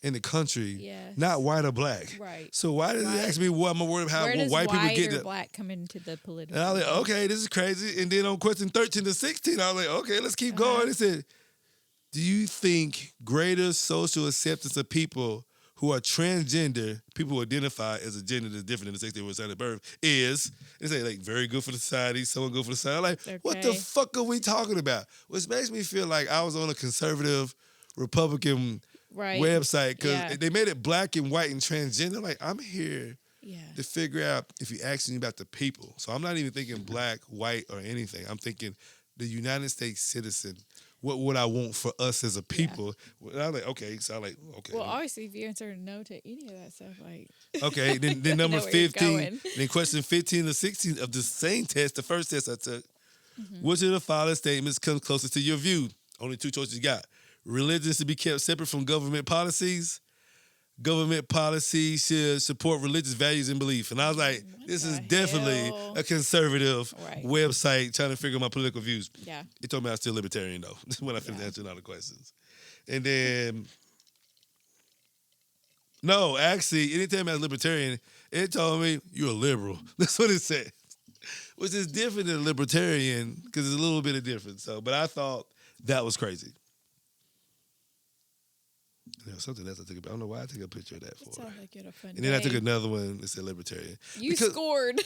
in the country, not white or black. Right. So why does it ask me what I'm worried about? Where does white people get or black come into the political? And I was like, okay, this is crazy. And then on question 13 to 16, I was like, okay, let's keep going. It said, do you think greater social acceptance of people who are transgender, people who identify as a gender that's different than the sex they were assigned at birth, is, they say, like, very good for the society, someone good for the society. I'm like, what the fuck are we talking about? Which makes me feel like I was on a conservative Republican website, because they made it black and white and transgender. Like, I'm here to figure out if you're asking about the people. So I'm not even thinking black, white, or anything. I'm thinking the United States citizen. What would I want for us as a people? And I'm like, okay. So I'm like, okay. Well, obviously, if you answer no to any of that stuff, like... Okay, then number 15, then question 15 to 16 of the same test, the first test I took, which of the following statements comes closest to your view? Only two choices you got. Religion should be kept separate from government policies. Government policies should support religious values and belief. And I was like, this is definitely a conservative website trying to figure out my political views. Yeah. It told me I was still libertarian, though, when I finished answering all the questions. And then, no, actually, anytime I was libertarian, it told me, you're a liberal. That's what it said. Which is different than libertarian, because there's a little bit of difference. So, but I thought that was crazy. You know, something else I took. I don't know why I took a picture of that for. Sounds like you had a fun and then I took another one that said libertarian. You scored.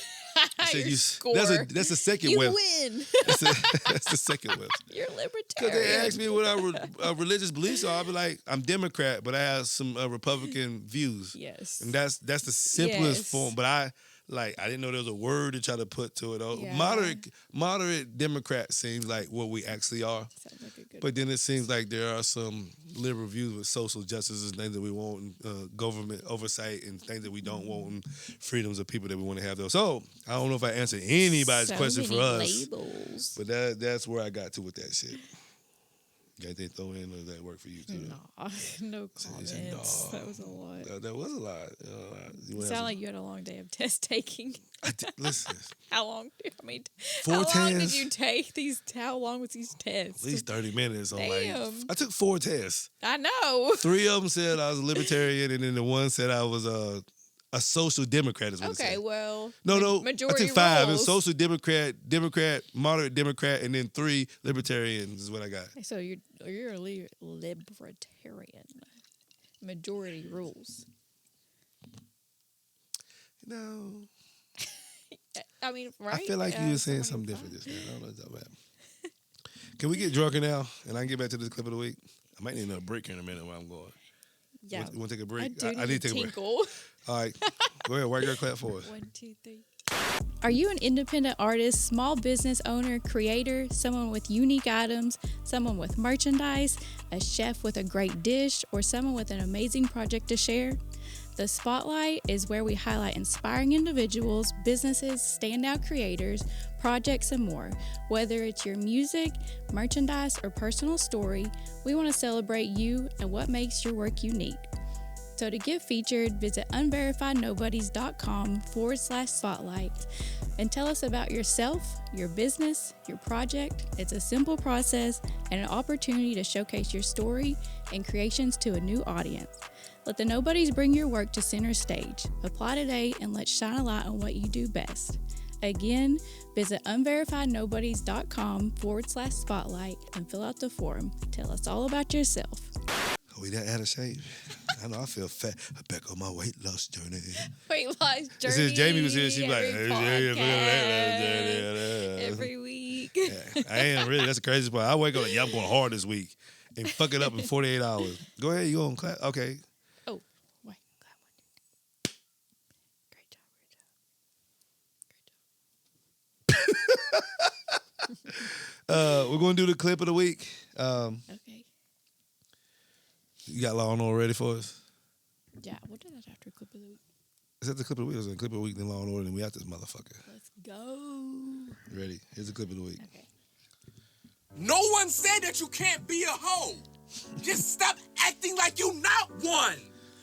You scored. That's the second you web. win. That's the second web. You're libertarian. Because they asked me what our religious beliefs are. I'll be like, I'm Democrat, but I have some Republican views. Yes. And that's the simplest form. But I didn't know there was a word to try to put to it. Yeah. Moderate Democrat seems like what we actually are. Sounds like a good But then it seems like there are some liberal views with social justice and things that we want, and government oversight and things that we don't want, and freedoms of people that we want to have those. So I don't know if I answered anybody's question for us. Labels. But that's where I got to with that shit. Got anything to throw in, or does that work for you too? No comments. That was a lot. That was a lot. You sound like you had a long day of test taking. Listen. How long? Four how tests. long did you take these? How long was these tests? At least 30 minutes. Damn. I took 4 tests. I know. 3 of them said I was a libertarian, and then the one said I was a social democrat. Is what it said. Okay, well. No. Majority I took 5. It was rules. social democrat, moderate Democrat, and then 3 libertarians is what I got. So you're a libertarian. Majority rules. No. I mean, right? I feel like you were saying something different just now. I don't know what you're talking about. Can we get drunker now, and I can get back to this clip of the week? I might need another break here in a minute while I'm going. Yeah. You want to take a break? I do I need to take a break. tinkle. All right. Go ahead. White girl clap for us. 1, 2, 3. Are you an independent artist, small business owner, creator, someone with unique items, someone with merchandise, a chef with a great dish, or someone with an amazing project to share? The Spotlight is where we highlight inspiring individuals, businesses, standout creators, projects, and more. Whether it's your music, merchandise, or personal story, we want to celebrate you and what makes your work unique. So to get featured, visit unverifiednobodies.com/spotlight and tell us about yourself, your business, your project. It's a simple process and an opportunity to showcase your story and creations to a new audience. Let the Nobodies bring your work to center stage. Apply today and let's shine a light on what you do best. Again, visit unverifiednobodies.com/spotlight and fill out the form. Tell us all about yourself. Oh, we done out of shape. I know I feel fat. I'm back on my weight loss journey. Weight loss journey. Since Jamie was here, she's like, every podcast, every week. Yeah, I ain't really. That's the craziest part. I wake up like, yeah, I'm going hard this week and fuck it up in 48 hours. Go ahead, you on clap? Okay. Oh, wait, clap 1, 2, 3. Great job. We're going to do the clip of the week. Okay. You got Law and Order ready for us? Yeah, we'll do that after clip of the week. Is that the clip of the week? Or is it the clip of the week, then Law and Order, and we out this motherfucker? Let's go. Ready? Here's the clip of the week. Okay. No one said that you can't be a hoe. Just stop acting like you not one.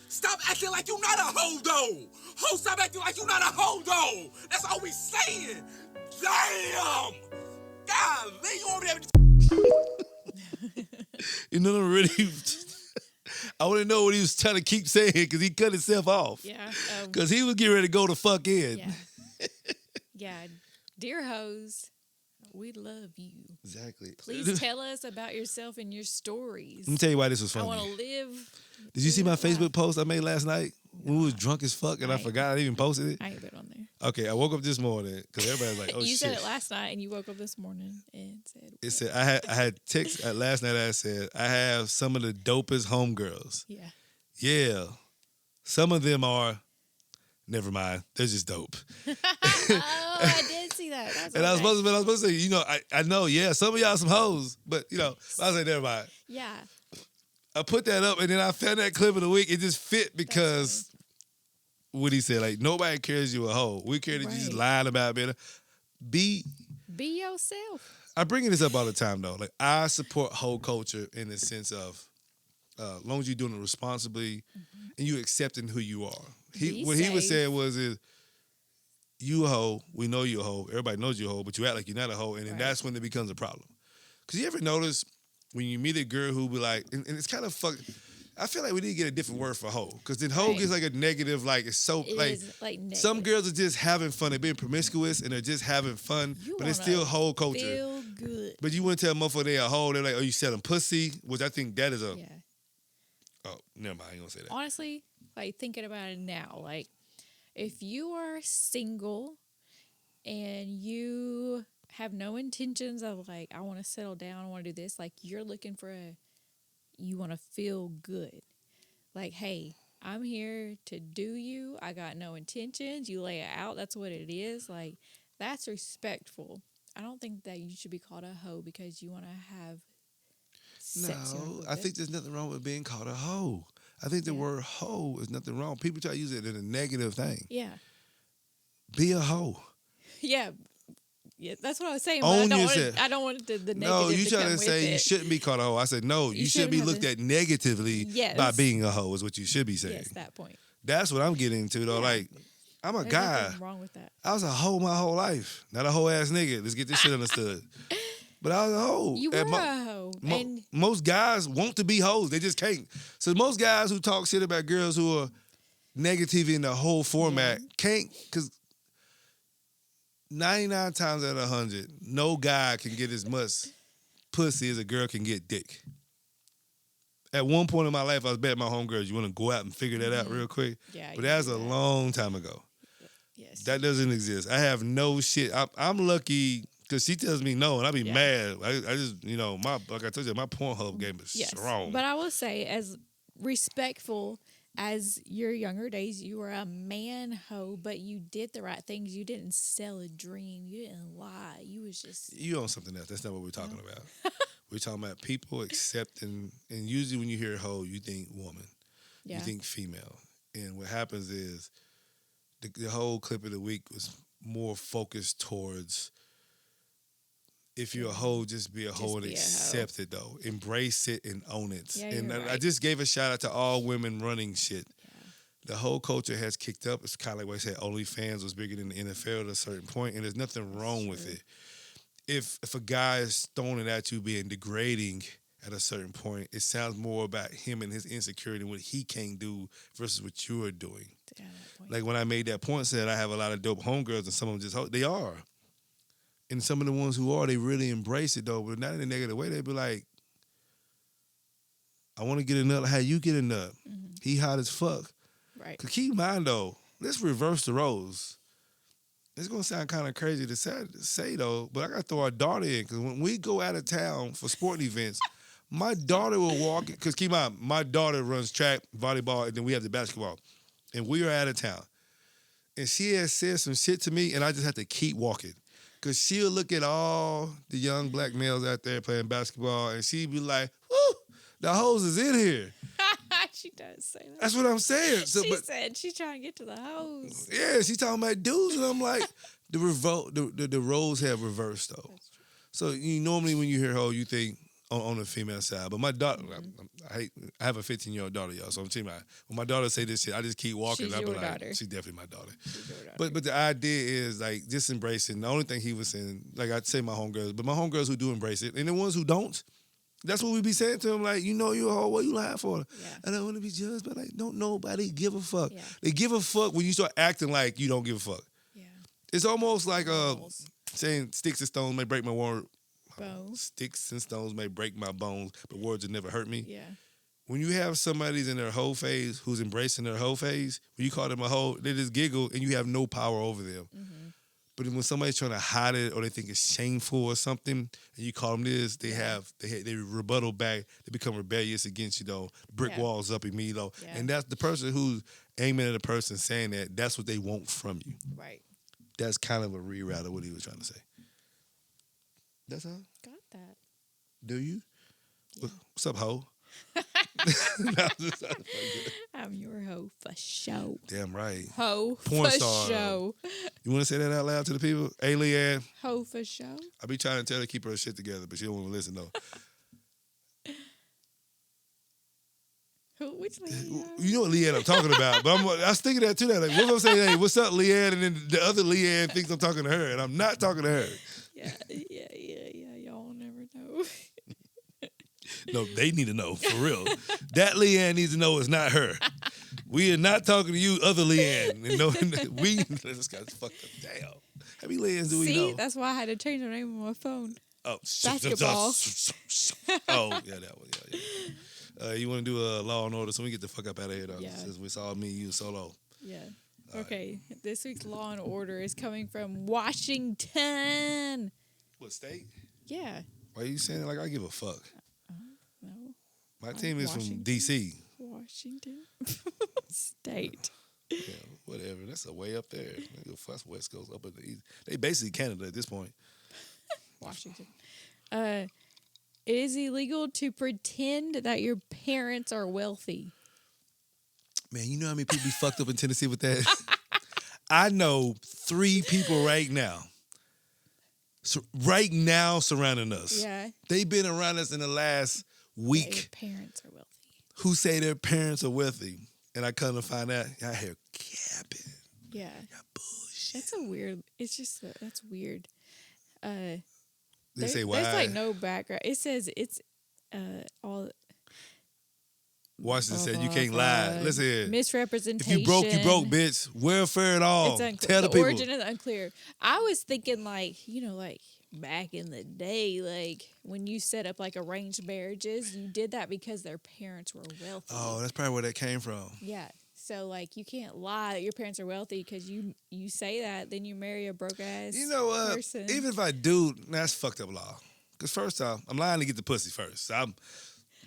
Stop acting like you not a hoe, though. Ho, stop acting like you not a hoe, though. That's all we saying. Damn. God, lay you over there. You know, really, I want to know what he was trying to keep saying because he cut himself off. Yeah. Because he was getting ready to go the fuck in. Yeah. Yeah. Dear hoes, we love you. Exactly. Please tell us about yourself and your stories. Let me tell you why this was I funny. want to live. Did you see my live life. Facebook post I made last night? When we was drunk as fuck and I Right. forgot I even posted it? I ain't been on there. Okay, I woke up this morning because everybody's like, oh you shit. said it last night and you woke up this morning and said, It said I had text last night. I said I have some of the dopest homegirls. yeah. Yeah, some of them are. Never mind, they're just dope. Oh, I did see that. That's And I was okay. supposed to say, you know, I know, yeah, some of y'all some hoes, but you know, I said never mind. Yeah. I put that up, and then I found that clip of the week. It just fit because what he said, like nobody cares you a hoe. We care that you just Right. lying about better. Be yourself. I bring this up all the time though. Like I support hoe culture in the sense of, as long as you're doing it responsibly and you accepting who you are. Be What he was safe. saying was, you a hoe. We know you a hoe. Everybody knows you a hoe, but you act like you're not a hoe, and then Right. that's when it becomes a problem. Because you ever notice when you meet a girl who be like, and it's kind of fuck. I feel like we need to get a different word for hoe, because then hoe Right. gets like a negative, like it's so It like. is like negative. Some girls are just having fun. They're being promiscuous and they're just having fun, You but it's wanna still hoe culture. Feel good. But you wouldn't tell a motherfucker they a hoe. They're like, oh, you selling pussy? Which I think that is a. Yeah. Oh, never mind. I ain't gonna say that. Honestly, like thinking about it now, like if you are single and you have no intentions of like, I want to settle down, I want to do this, like you're looking for you want to feel good. Like, hey, I'm here to do you. I got no intentions. You lay it out. That's what it is. Like, that's respectful. I don't think that you should be called a hoe because you want to have sex. No, I think there's nothing wrong with being called a hoe. I think the word hoe is nothing wrong. People try to use it in a negative thing. Yeah. Be a hoe. Yeah. Yeah, that's what I was saying. Own But yourself. I don't want the negative No, you to trying come to say with you it. shouldn't be called a hoe. I said, no, you shouldn't be shouldn't have looked at negatively Yes. by being a hoe is what you should be saying. Yes, that point. That's what I'm getting to, though. Yeah. Like, I'm a There's guy. nothing wrong with that. I was a hoe my whole life. Not a hoe ass nigga. Let's get this shit understood. But I was a hoe. You were And a hoe. And most guys want to be hoes. They just can't. So most guys who talk shit about girls who are negative in the whole format can't, because 99 times out of 100, no guy can get as much pussy as a girl can get dick. At one point in my life, I was betting my homegirls, you want to go out and figure that out real quick? Yeah, But you that's do a that. long time ago. yes. That doesn't exist. I have no shit. I'm lucky because she tells me no, and I be mad. I just, like I told you, my Pornhub game is Yes. strong. But I will say, as respectful as your younger days. You were a man hoe, but you did the right things. You didn't sell a dream. You didn't lie. You was just You own something else. That's not what we're talking about. We're talking about people accepting, and usually when you hear hoe, you think woman. yeah. You think female. And what happens is the whole clip of the week was more focused towards if you're a hoe, just be a hoe and be a hoe. accept it, though. Embrace it and own it. Yeah, and you're I right. just gave a shout out to all women running shit. The whole culture has kicked up. It's kind of like what I said, OnlyFans was bigger than the NFL at a certain point, and there's nothing wrong with it. If a guy is throwing it at you being degrading at a certain point, it sounds more about him and his insecurity and what he can't do versus what you are doing. Yeah, that point. Like when I made that point, said I have a lot of dope homegirls and some of them just, they are. And some of the ones who are, they really embrace it though, but not in a negative way. They be like, I want to get a nut. How you get a nut? He hot as fuck. Right. Cause keep in mind though, let's reverse the roles. It's gonna sound kind of crazy to say though, but I gotta throw our daughter in because when we go out of town for sporting events, my daughter will walk. Cause keep in mind, my daughter runs track, volleyball, and then we have the basketball, and we are out of town. And she has said some shit to me, and I just have to keep walking. Cause she'll look at all the young black males out there playing basketball, and she'd be like, "Whoo, the hoes is in here." She does say that. That's what I'm saying. So, She said she's trying to get to the hose. yeah, she talking about dudes, and I'm like, the roles have reversed though. So you normally when you hear hoe, you think on the female side. But my daughter, I have a 15-year-old daughter, y'all. So I'm telling you, when my daughter say this shit, I just keep walking. She's I be your like, daughter. she's definitely my daughter. She's your daughter. But the idea is like just embracing. The only thing he was saying, like I'd say my homegirls, but my homegirls who do embrace it, and the ones who don't. That's what we be saying to them, like, you know you a hoe, what you lying for? Yeah. I don't want to be judged, but like, don't nobody give a fuck. Yeah. They give a fuck when you start acting like you don't give a fuck. Yeah. It's almost like Balls. saying sticks and stones may break my bones. Bones. and stones may break my bones, but words will never hurt me. Yeah. When you have somebody's in their hoe phase who's embracing their hoe phase, when you call them a hoe, they just giggle and you have no power over them. But when somebody's trying to hide it or they think it's shameful or something, and you call them this, they rebuttal back. They become rebellious against you, though. Brick walls up in me, though. Yeah. And that's the person who's aiming at a person saying that. That's what they want from you. Right. That's kind of a reroute of what he was trying to say. That's all? Got that. Do you? Yeah. What's up, ho? I'm your hoe for show. Damn right. Hoe Porn for star. show. You want to say that out loud to the people? Hey, Leanne. Hoe for show. I be trying to tell her to keep her shit together, but she don't want to listen, though. Which lady? You know what Leanne I'm talking about, but I was thinking that too. That like, what if I'm saying, hey, what's up, Leanne? And then the other Leanne thinks I'm talking to her, and I'm not talking to her. Yeah. Y'all never know. No, they need to know, for real. That Leanne needs to know it's not her. We are not talking to you, other Leanne. And no, we this guy's fucked up. Damn. How many Leannes do we know? See, that's why I had to change her name on my phone. Oh, Basketball. Oh, yeah, that one. Yeah. You want to do a Law and Order, so we get the fuck up out of here, though. Yeah. Since it's all me, you solo. Yeah. Okay. This week's Law and Order is coming from Washington. What, state? Yeah. Why are you saying it like I give a fuck? No. My team is Washington. from D.C. Washington State. Yeah, whatever. That's a way up there. That's West Coast, up in the East. They basically Canada at this point. Washington. It is illegal to pretend that your parents are wealthy. Man, you know how many people be fucked up in Tennessee with that? I know 3 people right now. Right now surrounding us. Yeah. They've been around us in the last week. Your parents are wealthy. Who say their parents are wealthy. And I come to find out, y'all here capping. Yeah. Y'all bullshit. That's a weird. It's just that's weird. They say why? There's like no background. It says it's all. Washington said you can't lie. Listen here. Misrepresentation. If you broke, bitch. Welfare at all. It's unclear. Tell the people. Origin is unclear. I was thinking like back in the day, like when you set up like arranged marriages, you did that because their parents were wealthy. Oh, that's probably where that came from. Yeah. So like you can't lie that your parents are wealthy because you say that, then you marry a broke ass. You know what? Person. Even if I do, that's fucked up law. Because first off, I'm lying to get the pussy first.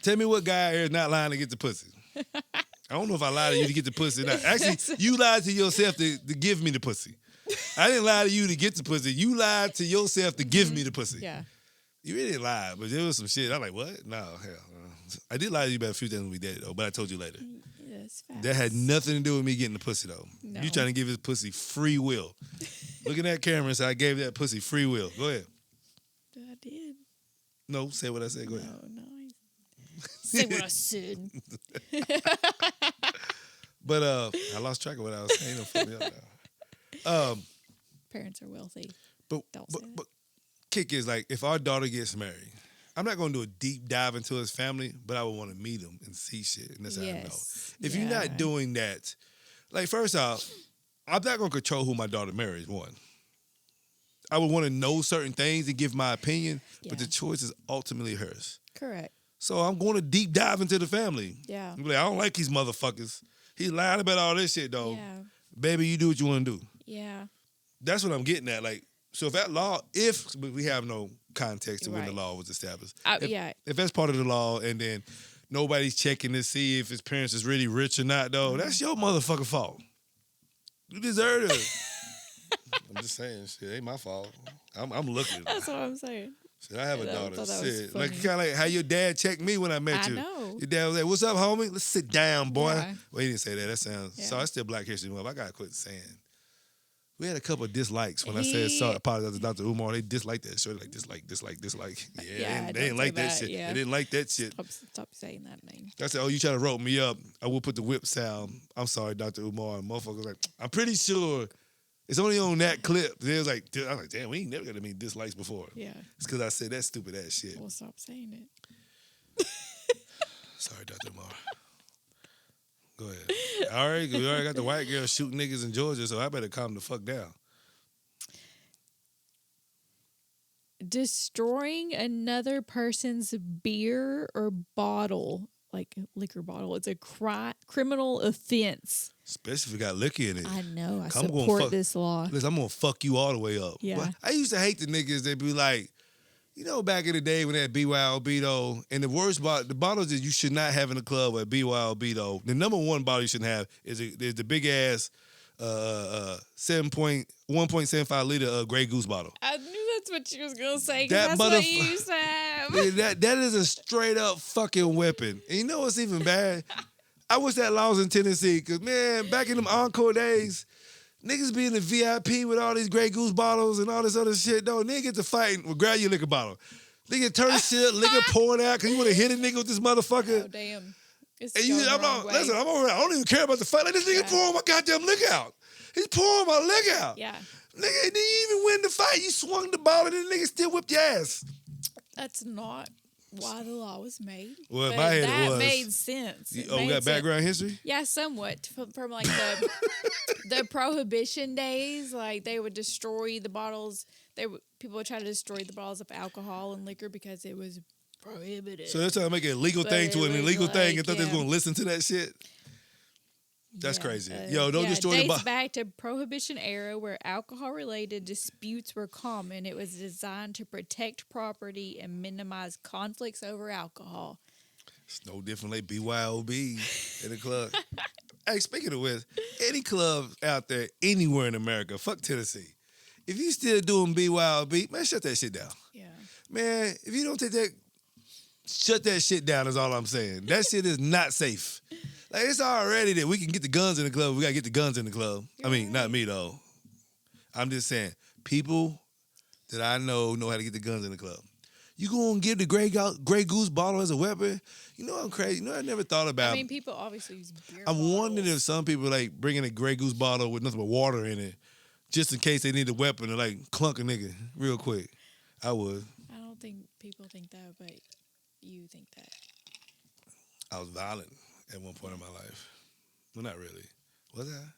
Tell me what guy here is not lying to get the pussy. I don't know if I lied to you to get the pussy or not. Actually, you lied to yourself to give me the pussy. I didn't lie to you to get the pussy. You lied to yourself to give me the pussy. Yeah. You really didn't lie, but there was some shit. I'm like, what? No, hell. I did lie to you about a few things when we did it, though, but I told you later. Yes, facts. That had nothing to do with me getting the pussy, though. No. You trying to give his pussy free will. Look at that camera and say, I gave that pussy free will. Go ahead. I did. No, say what I said. Go ahead. No. Say what I said. But I lost track of what I was saying. Don't fuck me up now. Parents are wealthy. But kick is like, if our daughter gets married, I'm not going to do a deep dive into his family, but I would want to meet him and see shit. And that's how I know. If you're not doing that, like, first off, I'm not going to control who my daughter marries, one. I would want to know certain things and give my opinion, but the choice is ultimately hers. Correct. So I'm going to deep dive into the family. Yeah. I'm like, I don't like these motherfuckers. He's lying about all this shit, though. Yeah. Baby, you do what you want to do. Yeah. That's what I'm getting at. Like, so if that law, if we have no context to when the law was established. If that's part of the law and then nobody's checking to see if his parents is really rich or not, though, that's your motherfucking fault. You deserve it. I'm just saying, shit, ain't my fault. I'm looking. That's what I'm saying. Shit, I have a daughter. Shit. Like, funny. kind of like how your dad checked me when I met you. I know. Your dad was like, what's up, homie? Let's sit down, boy. Yeah. Well, he didn't say that. That sounds... So I still Black History Month. I got to quit saying. We had a couple of dislikes when I said sorry, apologize to Dr. Umar. They disliked that shit. Like, dislike. Yeah, they didn't like that shit. Yeah. They didn't like that shit. Stop saying that name. I said, oh, you trying to rope me up. I will put the whip sound. I'm sorry, Dr. Umar. And motherfuckers like, I'm pretty sure it's only on that clip. They was like, I was like, damn, we ain't never got any dislikes before. Yeah. It's because I said that stupid ass shit. Well, stop saying it. Sorry, Dr. Umar. Go ahead. All right, we already got the white girl shooting niggas in Georgia, so I better calm the fuck down. Destroying another person's beer or bottle, like a liquor bottle, it's a criminal offense. Especially if it got liquor in it. I know. I I'm support this law. Listen, I'm going to fuck you all the way up. Yeah. But I used to hate the niggas that be like, you know, back in the day when that BYOB though, and the worst the bottles that you should not have in the club at BYOB though, the number one bottle you shouldn't have is the big ass 1.75 liter Grey Goose bottle. I knew that's what you was gonna say. That That's what you used to have. that is a straight up fucking weapon. And you know what's even bad? I wish that law was in Tennessee, cause man, back in them Encore days, niggas be in the VIP with all these Grey Goose bottles and all this other shit. Though nigga get to fighting, well, grab your liquor bottle. Nigga turn the shit, liquor pouring out, cause you want to hit a nigga with this motherfucker. Oh damn! It's And going the wrong way. listen, I'm over there. I don't even care about the fight. Like this nigga pouring my goddamn liquor out. He's pouring my liquor out. Yeah. Nigga, didn't even win the fight. You swung the ball and the nigga still whipped your ass. That's not why the law was made. Well, in but my head that it was. made sense. It We made got sense. background history? Yeah, somewhat from like the prohibition days. Like they would destroy the bottles. People would try to destroy the bottles of alcohol and liquor because it was prohibited. So they're trying to make it a legal But thing to it an was illegal thing and like, thought they was yeah. going to listen to that shit? That's crazy. Yo, don't destroy the dates bottle. back to Prohibition era where alcohol-related disputes were common. It was designed to protect property and minimize conflicts over alcohol. It's no different like BYOB in the club. Hey, speaking of which, any club out there anywhere in America, fuck Tennessee. If you still doing BYOB, man, shut that shit down. Yeah. Man, if you don't take that, shut that shit down is all I'm saying. That shit is not safe. Like, it's already that we can get the guns in the club. We got to get the guns in the club. I mean, not me, though. I'm just saying, people that I know how to get the guns in the club. You going to give the Grey Goose bottle as a weapon? You know I'm crazy. You know I never thought about. I mean, people obviously use beer I'm wondering if bottles. some people, like, bringing a Grey Goose bottle with nothing but water in it just in case they need a weapon to, like, clunk a nigga real quick. I would. I don't think people think that, but you think that. I was violent at one point in my life. Well, not really. Was I?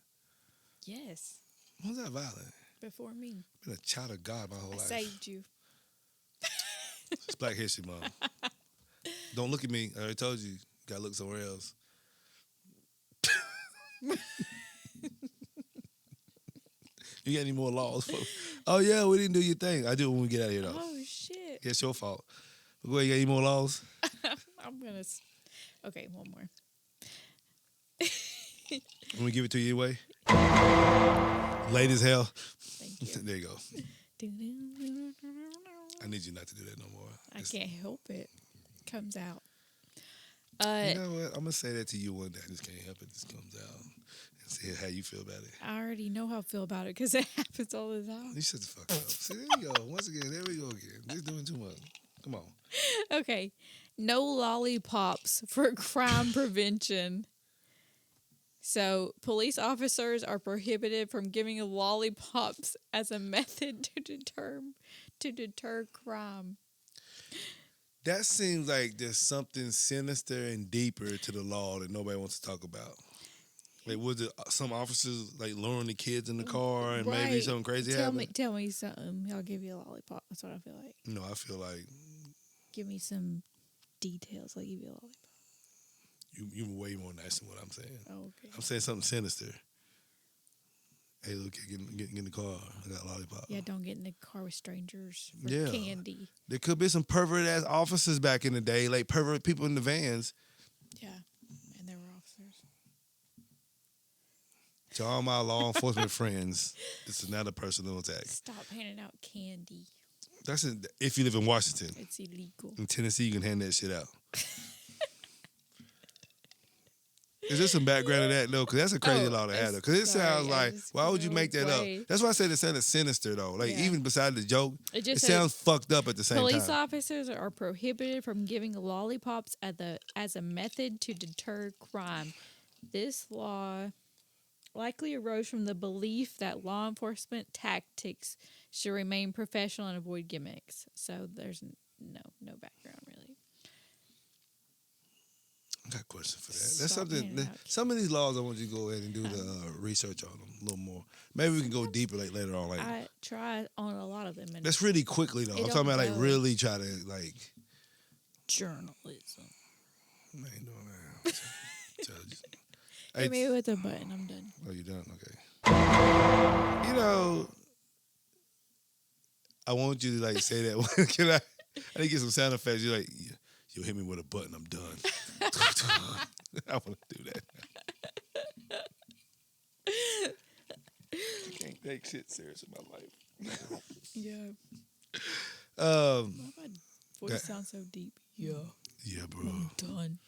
Yes, Was I violent? before me. Been a child of God my whole I life. saved you. It's Black History Month. Don't look at me. I already told you. Gotta look somewhere else. You got any more laws? Oh, yeah, we didn't do your thing. I do it when we get out of here, though. Oh, shit. It's your fault. Go ahead, you got any more laws? I'm going to... Okay, one more. Let me give it to you anyway. Late as hell. Thank you. There you go. I need you not to do that no more. I can't help it. Comes out. You know what? I'm gonna say that to you one day. I just can't help it. This comes out and see how you feel about it. I already know how I feel about it because it happens all the time. You shut the fuck up. See, there you go. Once again, there we go again. This doing too much. Come on. Okay. No lollipops for crime prevention. So, police officers are prohibited from giving lollipops as a method to deter crime. That seems like there's something sinister and deeper to the law that nobody wants to talk about. Like, was it some officers like luring the kids in the car and maybe something crazy happened? Tell me something. I'll give you a lollipop. That's what I feel like. No, I feel like Give me some details. I'll give you a lollipop. you're way more nice than what I'm saying. Oh, okay. I'm saying something sinister. Hey, look, get in the car. I got a lollipop. Yeah, don't get in the car with strangers for Yeah. candy. There could be some pervert ass officers back in the day, like pervert people in the vans. Yeah, and there were officers. To all my law enforcement friends, this is not a personal attack. Stop handing out candy. That's if you live in Washington. It's illegal. In Tennessee, you can hand that shit out. Is there some background to that, though? Because that's a crazy law to have, though. Because it sounds like, why would you make that up? That's why I said it sounded sinister, though. Like, even beside the joke, it sounds fucked up at the same time. Police officers are prohibited from giving lollipops as a method to deter crime. This law likely arose from the belief that law enforcement tactics should remain professional and avoid gimmicks. So there's no background, really. I got a question for that. That's something. Some of these laws, I want you to go ahead and do the research on them a little more. Maybe we can go deeper like later on. Like I try on a lot of them. And that's really quickly though. I'm talking about like really try to like journalism. I ain't doing that. Judge. Hit me with a button. I'm done. Oh, you done? Okay. You know, I want you to like say that. Can I need to get some sound effects. You're like, you hit me with a button. I'm done. I want to do that. I can't take shit serious in my life. Yeah. My voice sounds so deep. Yeah. Yeah, bro. I'm done.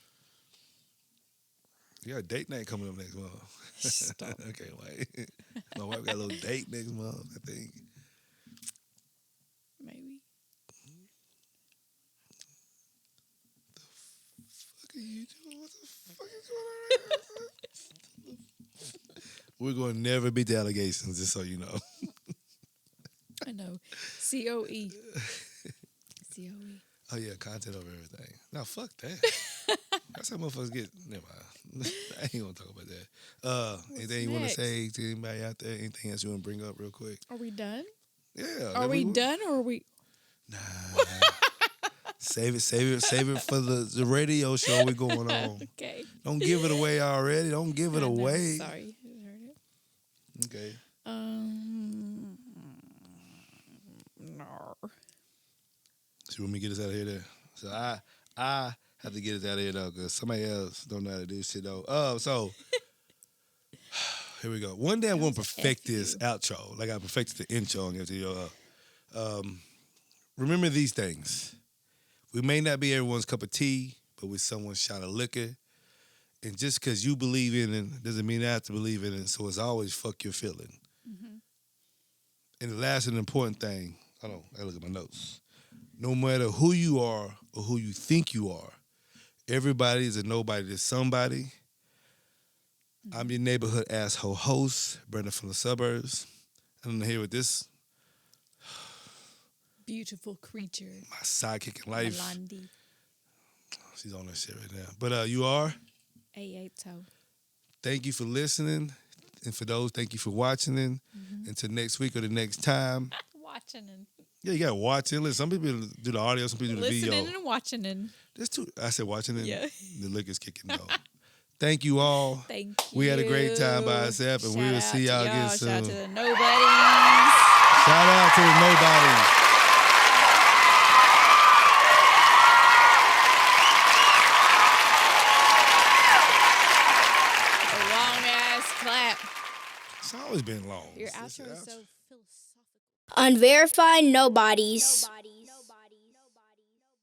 You got a date night coming up next month. Stop. Okay, wait. My wife got a little date next month, I think. Maybe. What are you doing? What the fuck is going on? We're going to never beat the allegations, just so you know. I know. COE. COE. Oh, yeah, content over everything. No, fuck that. That's how motherfuckers get. Never mind. I ain't going to talk about that. Anything you want to say to anybody out there? Anything else you want to bring up real quick? Are we done? Yeah. Are we done or are we? Nah. Save it for the radio show we're going on. Okay. Don't give it away already. Don't give it away. Sorry. I heard it. Okay. No. So you want me to get us out of here there? So I have to get us out of here though, because somebody else don't know how to do shit though. So here we go. One day I'm gonna perfect this outro. Like I perfected the intro and give it to you. Remember these things. We may not be everyone's cup of tea, but we're someone's shot of liquor. And just because you believe in it doesn't mean I have to believe in it. So it's always fuck your feeling. Mm-hmm. And the last and important thing, I look at my notes. No matter who you are or who you think you are, everybody is a nobody to somebody. Mm-hmm. I'm your neighborhood asshole host, Brandon from the Suburbs. I'm here with this beautiful creature. My sidekick in life. Malandi. She's on that shit right now. But you are? Ayates. Thank you for listening. And for those, thank you for watching. Mm-hmm. Until next week or the next time. Watching. Yeah, you got to watch it. Listen, some people do the audio, some people do the video. Listening and watching. There's two. I said watching it. Yeah. The liquor's kicking though. Thank you all. Thank you. We had a great time by ourselves, and we will see y'all again soon. Shout out to the nobodies. Shout out to the nobodies. Clap. It's always been long. Your It's outro is outro. so philosophical. Unverified Nobodies.